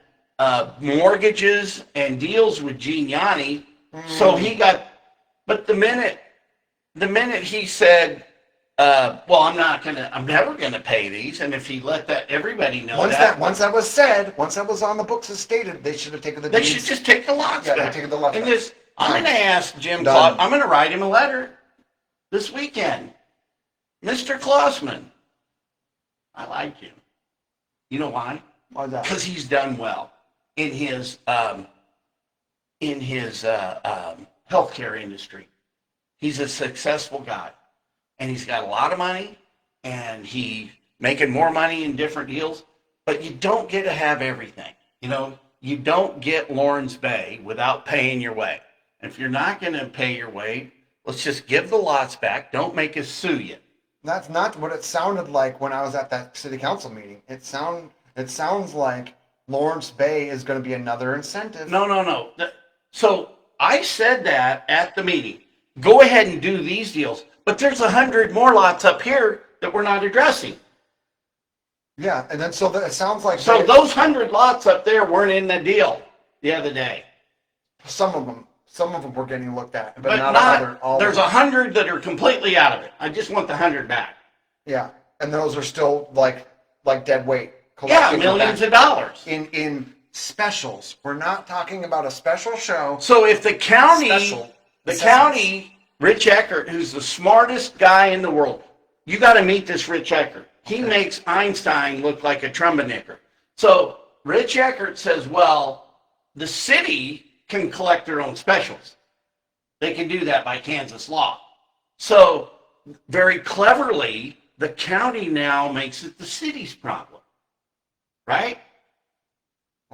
mortgages and deals with Gene Yanni. So he got, but the minute he said, I'm never gonna pay these, and if he let everybody know once that was said, once that was on the books as stated, they should have taken the deeds. They should just take the lots back. They take the lots and back. I'm going to ask Jim Claus, I'm going to write him a letter this weekend. Mr. Klossman, I like you. You know why? Why is that? Because he's done well in his healthcare industry. He's a successful guy, and he's got a lot of money, and he's making more money in different deals. But you don't get to have everything. You don't get Lawrence Bay without paying your way. If you're not going to pay your way, let's just give the lots back. Don't make us sue you. That's not what it sounded like when I was at that city council meeting. It sounds like Lawrence Bay is going to be another incentive. No. So I said that at the meeting. Go ahead and do these deals. But there's 100 more lots up here that we're not addressing. Yeah, and then so it sounds like... So those 100 lots up there weren't in the deal the other day. Some of them were getting looked at, but not all. There's 100 that are completely out of it. I just want the 100 back. Yeah, and those are still like dead weight. Yeah, millions of dollars. In specials. We're not talking about a special show. So if the county Rich Eckert, who's the smartest guy in the world. You got to meet this Rich Eckert. He makes Einstein look like a troumbonicker. So Rich Eckert says, well, the city can collect their own specials. They can do that by Kansas law. So very cleverly, the county now makes it the city's problem, right?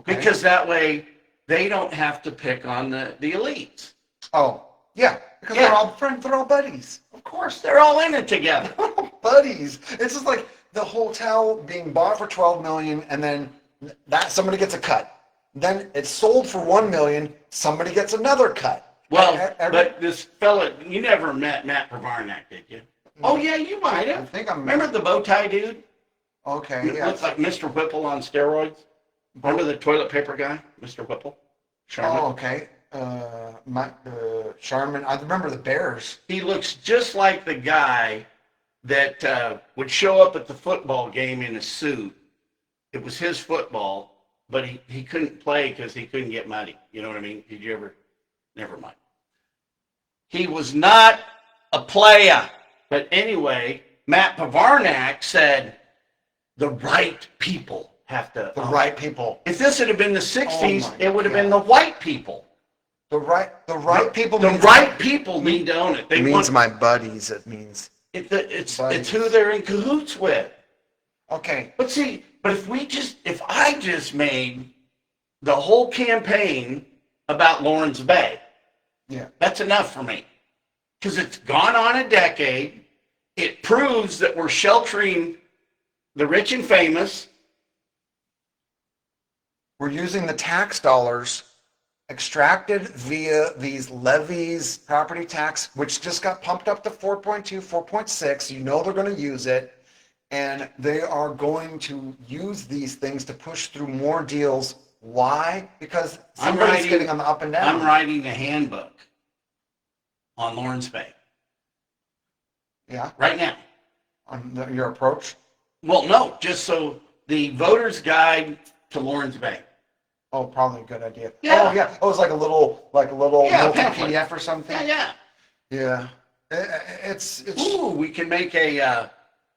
Okay. Because that way they don't have to pick on the elites. Oh, yeah, because Yeah. they're all friends, they're all buddies. Of course, they're all in it together. Buddies. It's just like the hotel being bought for 12 million and then that somebody gets a cut. Then it's sold for 1 million, somebody gets another cut. Well, but this fella, you never met Matt Pavarnak, did you? Oh, yeah, you might I have. think I'm Remember the bow tie dude? Okay, yeah. Looks like Mr. Whipple on steroids. Remember the toilet paper guy, Mr. Whipple? Sharman? Oh, okay. Sharman. I remember the Bears. He looks just like the guy that would show up at the football game in a suit. It was his football, but he couldn't play because he couldn't get money. You know what I mean? Did you ever? Never mind. He was not a player. But anyway, Matt Pavarnak said the right people have to. The right people. If this had been the 60s, Oh my it would have God. been the white people. The right people. The means right people need to own it. They It means want, my buddies. It means. it's who they're in cahoots with. Okay. But see, if I just made the whole campaign about Lawrence Bay, Yeah. that's enough for me. Because it's gone on a decade. It proves that we're sheltering the rich and famous. We're using the tax dollars extracted via these levies, property tax, which just got pumped up to 4.2, 4.6. You know they're going to use it. And they are going to use these things to push through more deals. Why? Because somebody's getting on the up and down. I'm writing a handbook on Lawrence Bay Yeah. right now. On your approach. Well, no, just so the voter's guide to Lawrence Bay. Oh, probably a good idea. Yeah. Oh, yeah. Oh, it's like a little Yeah, multi pamphlet. PDF or something. Yeah. Yeah. It's Ooh, we can make a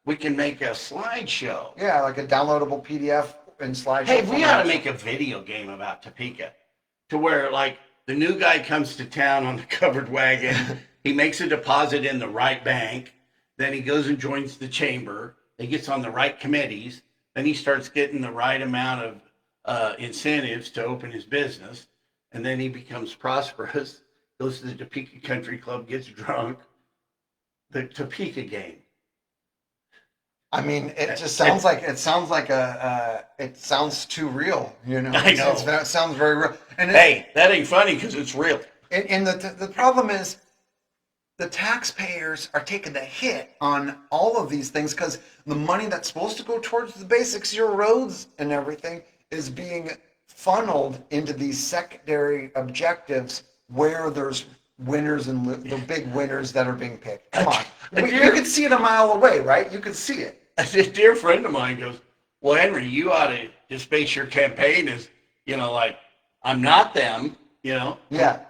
slideshow. yeah, like a downloadable PDF and slideshow. Hey, we ought to make a video game about Topeka, to where like the new guy comes to town on the covered wagon, he makes a deposit in the right bank, then he goes and joins the chamber, he gets on the right committees, then he starts getting the right amount of incentives to open his business, and then he becomes prosperous, goes to the Topeka Country Club, gets drunk. The Topeka game. I mean, it sounds too real, you know. I know. It sounds very real. And Hey, that ain't funny because it's real. and the problem is the taxpayers are taking the hit on all of these things because the money that's supposed to go towards the basics, your roads and everything, is being funneled into these secondary objectives where there's winners and the big winners that are being picked. Come on. You can see it a mile away, right? You can see it. A dear friend of mine goes, well, Henry, you ought to just base your campaign as, like, I'm not them, Yeah.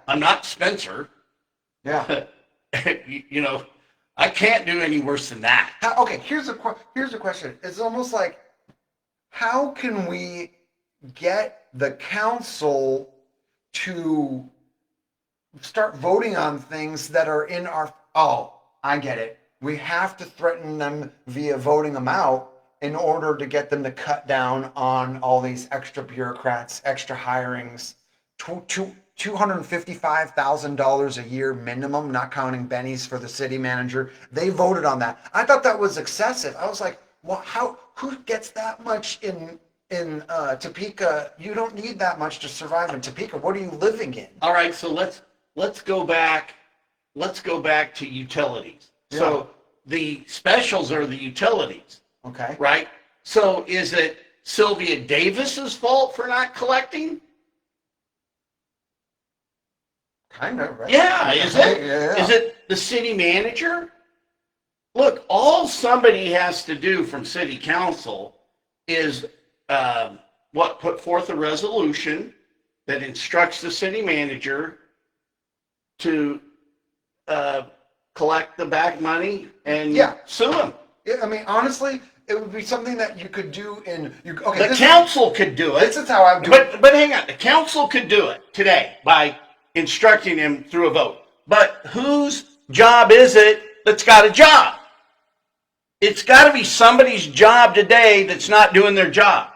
I'm not Spencer. Yeah. I can't do any worse than that. Okay, here's a question. It's almost like, how can we get the council to start voting on things that are in our... Oh, I get it. We have to threaten them via voting them out in order to get them to cut down on all these extra bureaucrats, extra hirings, $255,000 a year minimum, not counting bennies for the city manager. They voted on that. I thought that was excessive. I was like, well, who gets that much in Topeka? You don't need that much to survive in Topeka. What are you living in? All right, so let's go back. Let's go back to utilities. Yeah. So the specials are the utilities. Okay. Right? So is it Sylvia Davis's fault for not collecting? Kind of, right? Yeah, is it? Yeah. Is it the city manager? Look, all somebody has to do from city council is put forth a resolution that instructs the city manager to collect the back money and Yeah. sue them. I mean, honestly, it would be something that you could do The council could do it. This is how I would do it. But hang on, the council could do it today by instructing him through a vote. But whose job is it that's got a job? It's got to be somebody's job today that's not doing their job.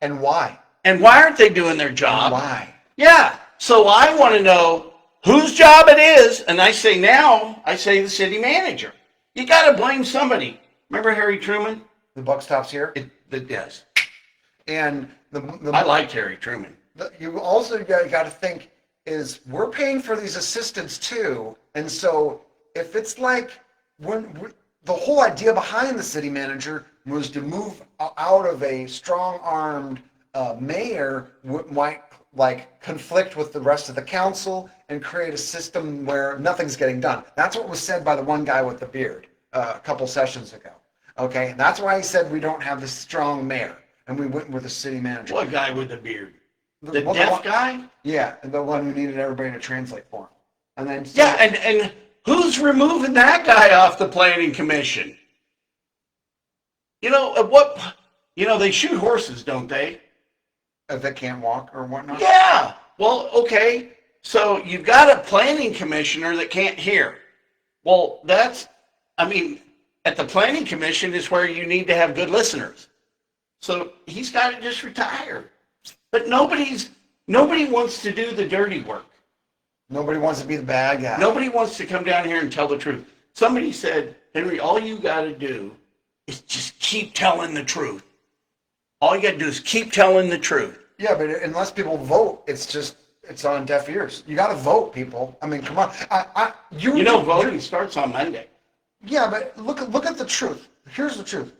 And why? And why aren't they doing their job? And why? Yeah. So I want to know whose job it is. And I say the city manager. You got to blame somebody. Remember Harry Truman? The buck stops here. It does. And I liked Harry Truman. You also got to think is we're paying for these assistants too. And so if it's like the whole idea behind the city manager was to move out of a strong-armed mayor might like conflict with the rest of the council and create a system where nothing's getting done. That's what was said by the one guy with the beard a couple sessions ago. Okay, and that's why he said we don't have this strong mayor, and we went with the city manager. What guy with the beard? The deaf guy? Yeah, the one who needed everybody to translate for him. And then and who's removing that guy off the planning commission? You know, they shoot horses, don't they? If they can't walk or whatnot? Yeah. Well, okay. So you've got a planning commissioner that can't hear. Well, at the planning commission is where you need to have good listeners. So he's got to just retire. But nobody wants to do the dirty work. Nobody wants to be the bad guy. Nobody wants to come down here and tell the truth. Somebody said, Henry, all you got to do is just keep telling the truth. All you got to do is keep telling the truth. Yeah, but unless people vote, it's on deaf ears. You got to vote, people. I mean, come on. Voting starts on Monday. Yeah, but look at the truth. Here's the truth.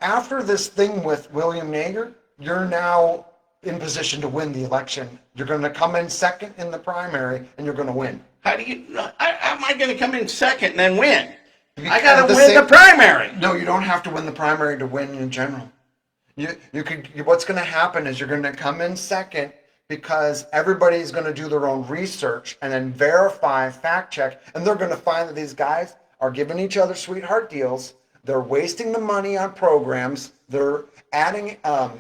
After this thing with William Nager, you're now in position to win the election. You're going to come in second in the primary, and you're going to win. How am I going to come in second and then win? I got to win the primary. No, you don't have to win the primary to win in general. What's going to happen is you're going to come in second because everybody's going to do their own research and then verify, fact check, and they're going to find that these guys are giving each other sweetheart deals. They're wasting the money on programs. They're adding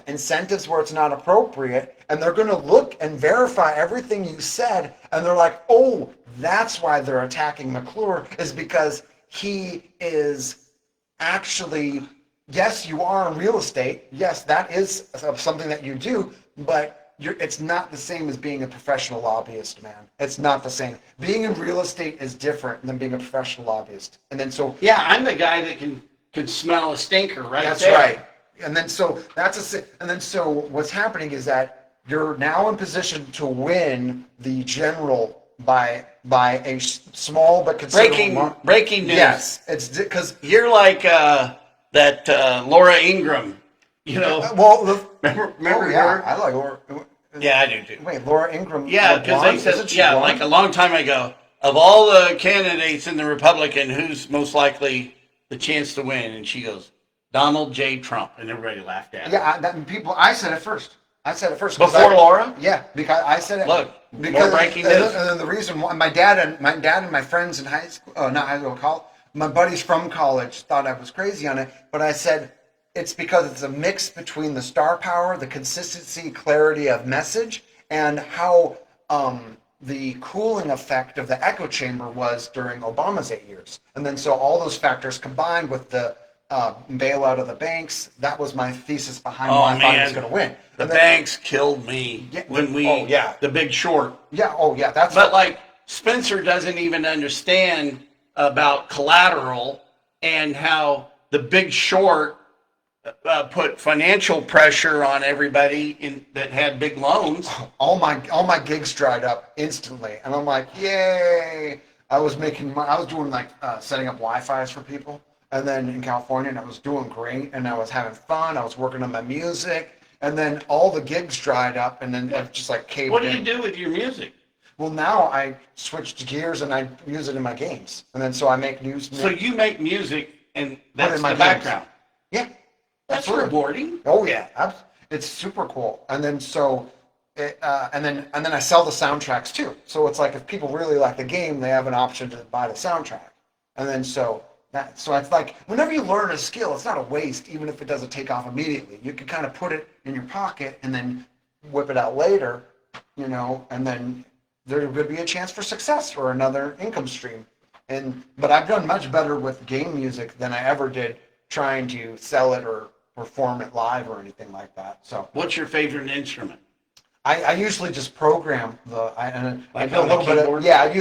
incentives where it's not appropriate, and they're going to look and verify everything you said, and they're like, oh, that's why they're attacking McClure, is because he is actually, yes, you are in real estate. Yes, that is something that you do, but it's not the same as being a professional lobbyist, man. It's not the same. Being in real estate is different than being a professional lobbyist. And then I'm the guy that can smell a stinker right that's there. Right. And then so what's happening is that you're now in position to win the general by a small but considerable breaking news. Yes, it's because you're like that Laura Ingraham. You know. Remember yeah, her? I like Laura. Yeah, I do too. Wait, Laura Ingraham. Yeah, because they said like a long time ago, of all the candidates in the Republican, who's most likely the chance to win? And she goes, Donald J. Trump, and everybody laughed at her. Yeah, I said it first. Before Laura? Yeah, because I said it. Look, more breaking news. And then the reason why my dad and my friends in high school, not high school, college, my buddies from college thought I was crazy on it, but I said it's because it's a mix between the star power, the consistency, clarity of message, and how the cooling effect of the echo chamber was during Obama's 8 years. And then so all those factors combined with the bailout of the banks, that was my thesis behind why I thought he was going to win. The banks killed me when The Big Short. Yeah, But like Spencer doesn't even understand about collateral and how the Big Short put financial pressure on everybody that had big loans. All my gigs dried up instantly, and I'm like, yay! I was doing like setting up Wi-Fi's for people, and then in California, and I was doing great, and I was having fun. I was working on my music, and then all the gigs dried up, and then it just like caved in. What do you do with your music? Well, now I switched gears and I use it in my games, and then so I make news. So you make music, and that's my the background. Yeah. That's rewarding. Oh yeah, it's super cool. And then so and then I sell the soundtracks too. So it's like if people really like the game, they have an option to buy the soundtrack. And then so it's like whenever you learn a skill, it's not a waste, even if it doesn't take off immediately. You can kind of put it in your pocket and then whip it out later, and then there would be a chance for success or another income stream. But I've done much better with game music than I ever did trying to sell it or perform it live or anything like that. So What's your favorite instrument? I usually just program I Like do a on the little bit of, keyboard? yeah, I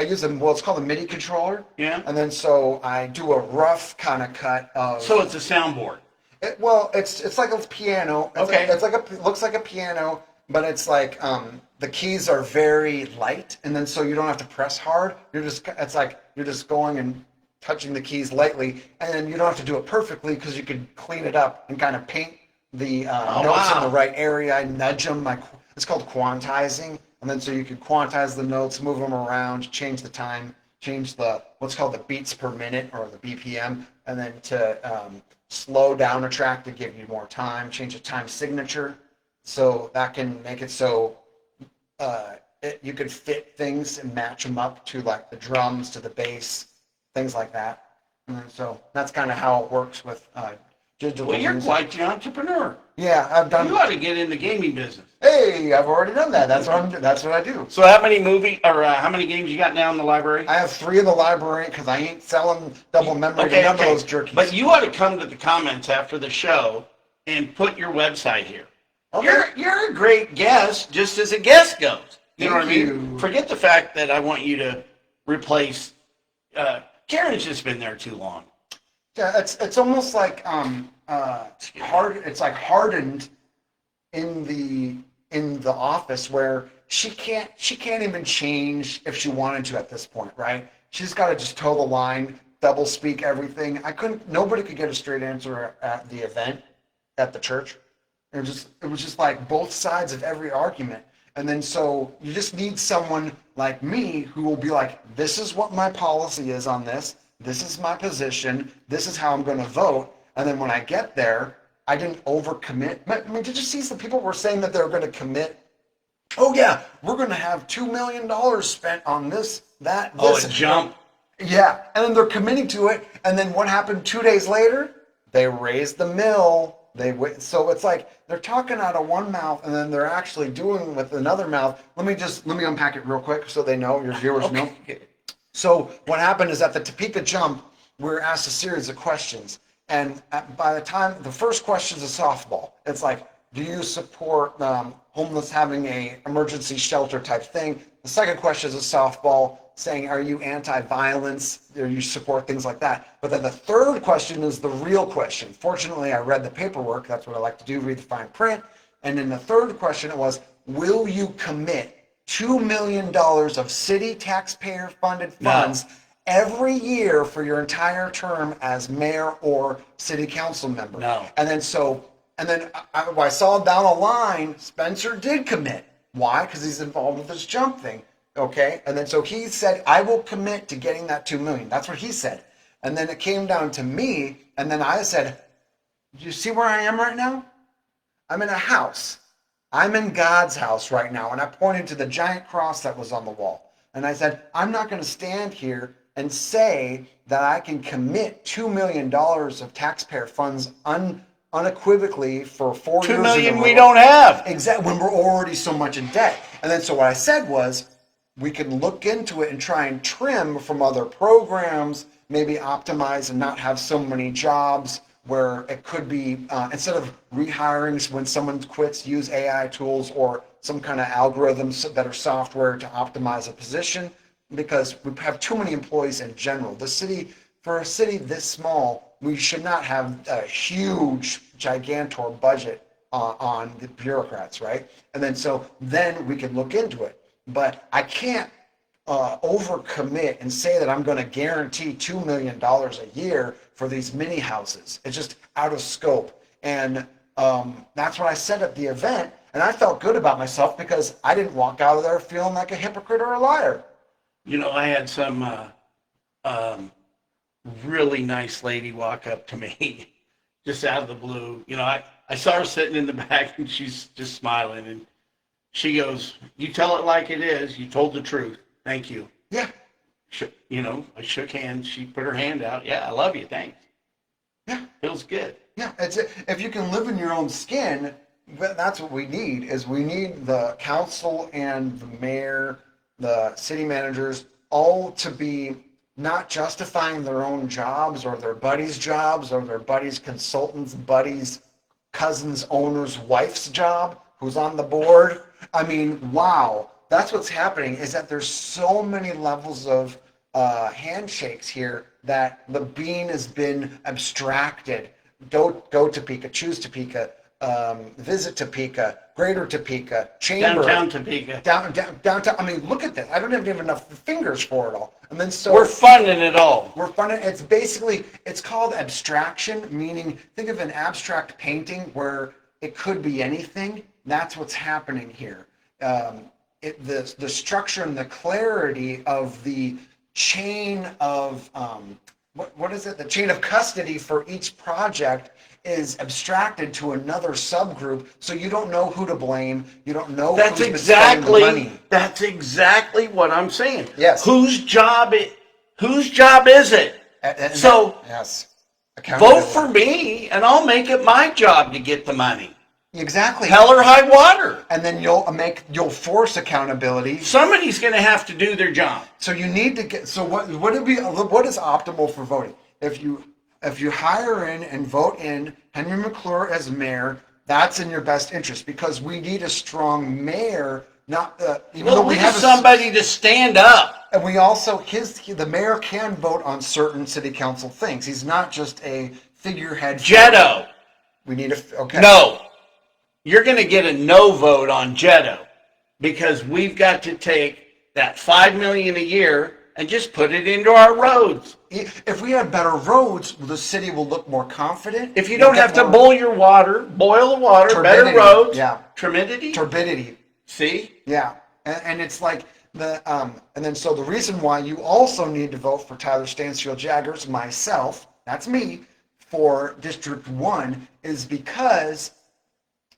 use a, well, it's called a MIDI controller. Yeah. And then so I do a rough kind of cut of, So it's a soundboard. it's like a piano. Okay. It looks like a piano, but it's like the keys are very light, and then so you don't have to press hard. It's like you're just going and touching the keys lightly, and then you don't have to do it perfectly because you could clean it up and kind of paint the notes in the right area. I nudge them. It's called quantizing, and then so you can quantize the notes, move them around, change the time, change the what's called the beats per minute or the BPM, and then to slow down a track to give you more time, change the time signature, so that can make it so you could fit things and match them up to like the drums, to the bass, things like that. And so that's kind of how it works with digital Well, you're music. quite the entrepreneur. Yeah, I've done. You ought to get in the gaming business. Hey, I've already done that. That's what I do. So how many how many games you got now in the library? I have 3 in the library because I ain't selling double memory to none of those jerkies. But you ought to come to the comments after the show and put your website here. Okay. You're a great guest, just as a guest goes. You know what I Thank mean? you. Forget the fact that I want you to replace. Karen's just been there too long. Yeah, it's almost like hard. It's like hardened in the office where she can't even change if she wanted to at this point, right? She's got to just toe the line, double speak everything. Nobody could get a straight answer at the event at the church. It was just like both sides of every argument. And then so you just need someone like me who will be like, this is what my policy is on this. This is my position. This is how I'm going to vote. And then when I get there, I didn't overcommit. I mean, did you see some people were saying that they were going to commit? Oh yeah, we're going to have $2 million spent on this, that, this. A jump. Yeah, and then they're committing to it. And then what happened 2 days later? They raised the mill. So it's like they're talking out of one mouth and then they're actually doing with another mouth. Let me unpack it real quick so they know, your viewers know. So what happened is at the Topeka jump, we were asked a series of questions. And by the time, the first question is a softball. It's like, do you support homeless having a emergency shelter type thing? The second question is a softball saying, are you anti-violence? Or you support things like that? But then the third question is the real question. Fortunately, I read the paperwork. That's what I like to do, read the fine print. And then the third question was, will you commit $2 million of city taxpayer funded funds every year for your entire term as mayor or city council member? No. And then I saw down the line, Spencer did commit. Why? Because he's involved with this jump thing. Okay. And then so he said, I will commit to getting that 2 million. That's what he said. And then it came down to me. And then I said, do you see where I am right now? I'm in a house. I'm in God's house right now. And I pointed to the giant cross that was on the wall. And I said, I'm not going to stand here and say that I can commit $2 million of taxpayer funds unequivocally for 4 years. $2 million we don't have. Exactly, when we're already so much in debt. And then so what I said was, we can look into it and try and trim from other programs, maybe optimize and not have so many jobs where it could be, instead of rehiring when someone quits, use AI tools or some kind of algorithms that are software to optimize a position, because we have too many employees in general. For a city this small, we should not have a huge, gigantor budget on the bureaucrats, right? And then we can look into it. But I can't overcommit and say that I'm going to guarantee $2 million a year for these mini houses. It's just out of scope. And that's what I said at the event. And I felt good about myself because I didn't walk out of there feeling like a hypocrite or a liar. You know, I had some really nice lady walk up to me just out of the blue. You know, I saw her sitting in the back and she's just smiling. And She goes, "You tell it like it is. You told the truth. Thank you." Yeah. You know, I shook hands. She put her hand out. "Yeah, I love you. Thanks." Yeah. Feels good. Yeah. If you can live in your own skin, that's what we need. Is we need the council and the mayor, the city managers, all to be not justifying their own jobs or their buddies' jobs or their buddies' consultants' buddies' cousin's owner's wife's job who's on the board. I mean, wow, that's what's happening, is that there's so many levels of handshakes here that the bean has been abstracted. Go Topeka, choose Topeka, visit Topeka, Greater Topeka, Chamber, Downtown Topeka. downtown. I mean, look at this. I don't even have enough fingers for it all. And then so We're funding it all. we're funding. It's basically, it's called abstraction, meaning think of an abstract painting where it could be anything. That's what's happening here. The structure and the clarity of the chain of what is it? The chain of custody for each project is abstracted to another subgroup, so you don't know who to blame. You don't know That's who's been spending the money. exactly what I'm saying. Yes. Whose job is it? And So yes, vote for me, and I'll make it my job to get the money. exactly. Hell or high water. And then you'll force accountability. Somebody's going to have to do their job. So you need to get. So what is optimal for voting? If you hire in and vote in Henry McClure as mayor, that's in your best interest, because we need a strong mayor. Not even though We we need have somebody to stand up. and we also the mayor can vote on certain city council things. He's not just a figurehead. Jetto. We need okay. No. You're going to get a no vote on Jetto, because we've got to take that $5 million a year and just put it into our roads. If we had better roads, the city will look more confident. If you don't have to boil the water, better roads. Yeah. Turbidity. See? Yeah. And it's like and then so the reason why you also need to vote for Tyler Stansfield Jaggers, myself, that's me, for District 1 is because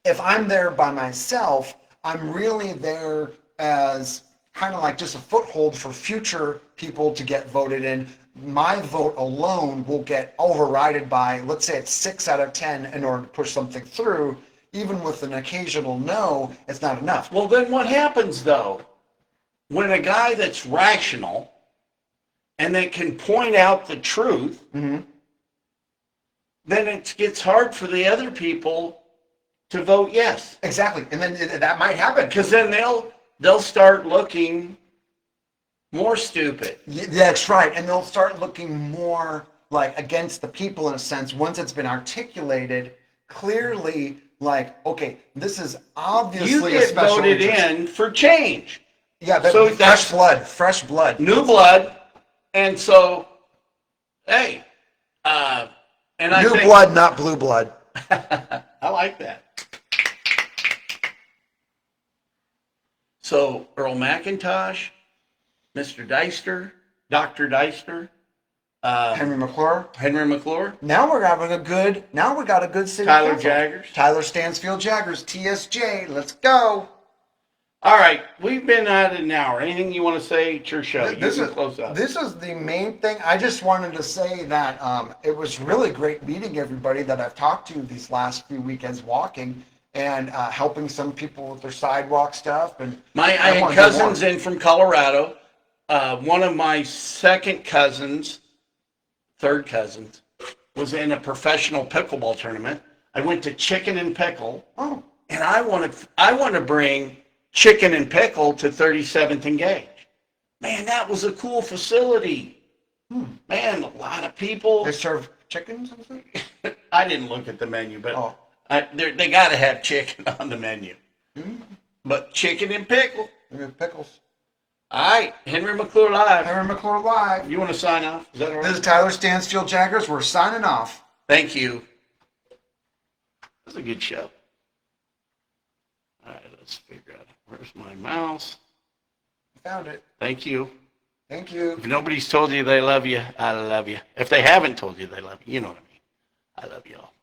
if I'm there by myself, I'm really there as kind of like just a foothold for future people to get voted in. My vote alone will get overridden by, let's say it's 6 out of 10 in order to push something through. Even with an occasional no, it's not enough. Well, then what happens, though? When a guy that's rational and that can point out the truth, then it gets hard for the other people to vote yes. Exactly. And then that might happen. Because then they'll start looking more stupid. That's right. And they'll start looking more like against the people in a sense, once it's been articulated clearly, like, okay, this is obviously You a get special voted interest. in for change. Yeah, So fresh blood. New blood. And so, hey, and I New think, blood, not blue blood. I like that. So Earl McIntosh, Mr. Deister, Dr. Deister, Henry McClure. Now we got a good city Tyler council. Jaggers. Stansfield Jaggers, TSJ. Let's go. All right, we've been at it an hour. Anything you want to say? It's your show. This You can close up. This is the main thing. I just wanted to say that it was really great meeting everybody that I've talked to these last few weekends walking and helping some people with their sidewalk stuff. And I had cousins in from Colorado. One of my third cousins, was in a professional pickleball tournament. I went to Chicken and Pickle. Oh. And I want to bring Chicken and Pickle to 37th and Gage. Man, that was a cool facility. Man, a lot of people. They serve chickens and stuff? I didn't look at the menu, but they got to have chicken on the menu. But Chicken and Pickle. Pickles. All right, Henry McClure Live. Henry McClure Live. You want to sign off? Is that all right? This is Tyler Stansfield Jaggers. We're signing off. Thank you. That was a good show. All right, let's figure out. Where's my mouse? Found it. Thank you. Thank you. If nobody's told you they love you, I love you. If they haven't told you they love you, you know what I mean. I love you all.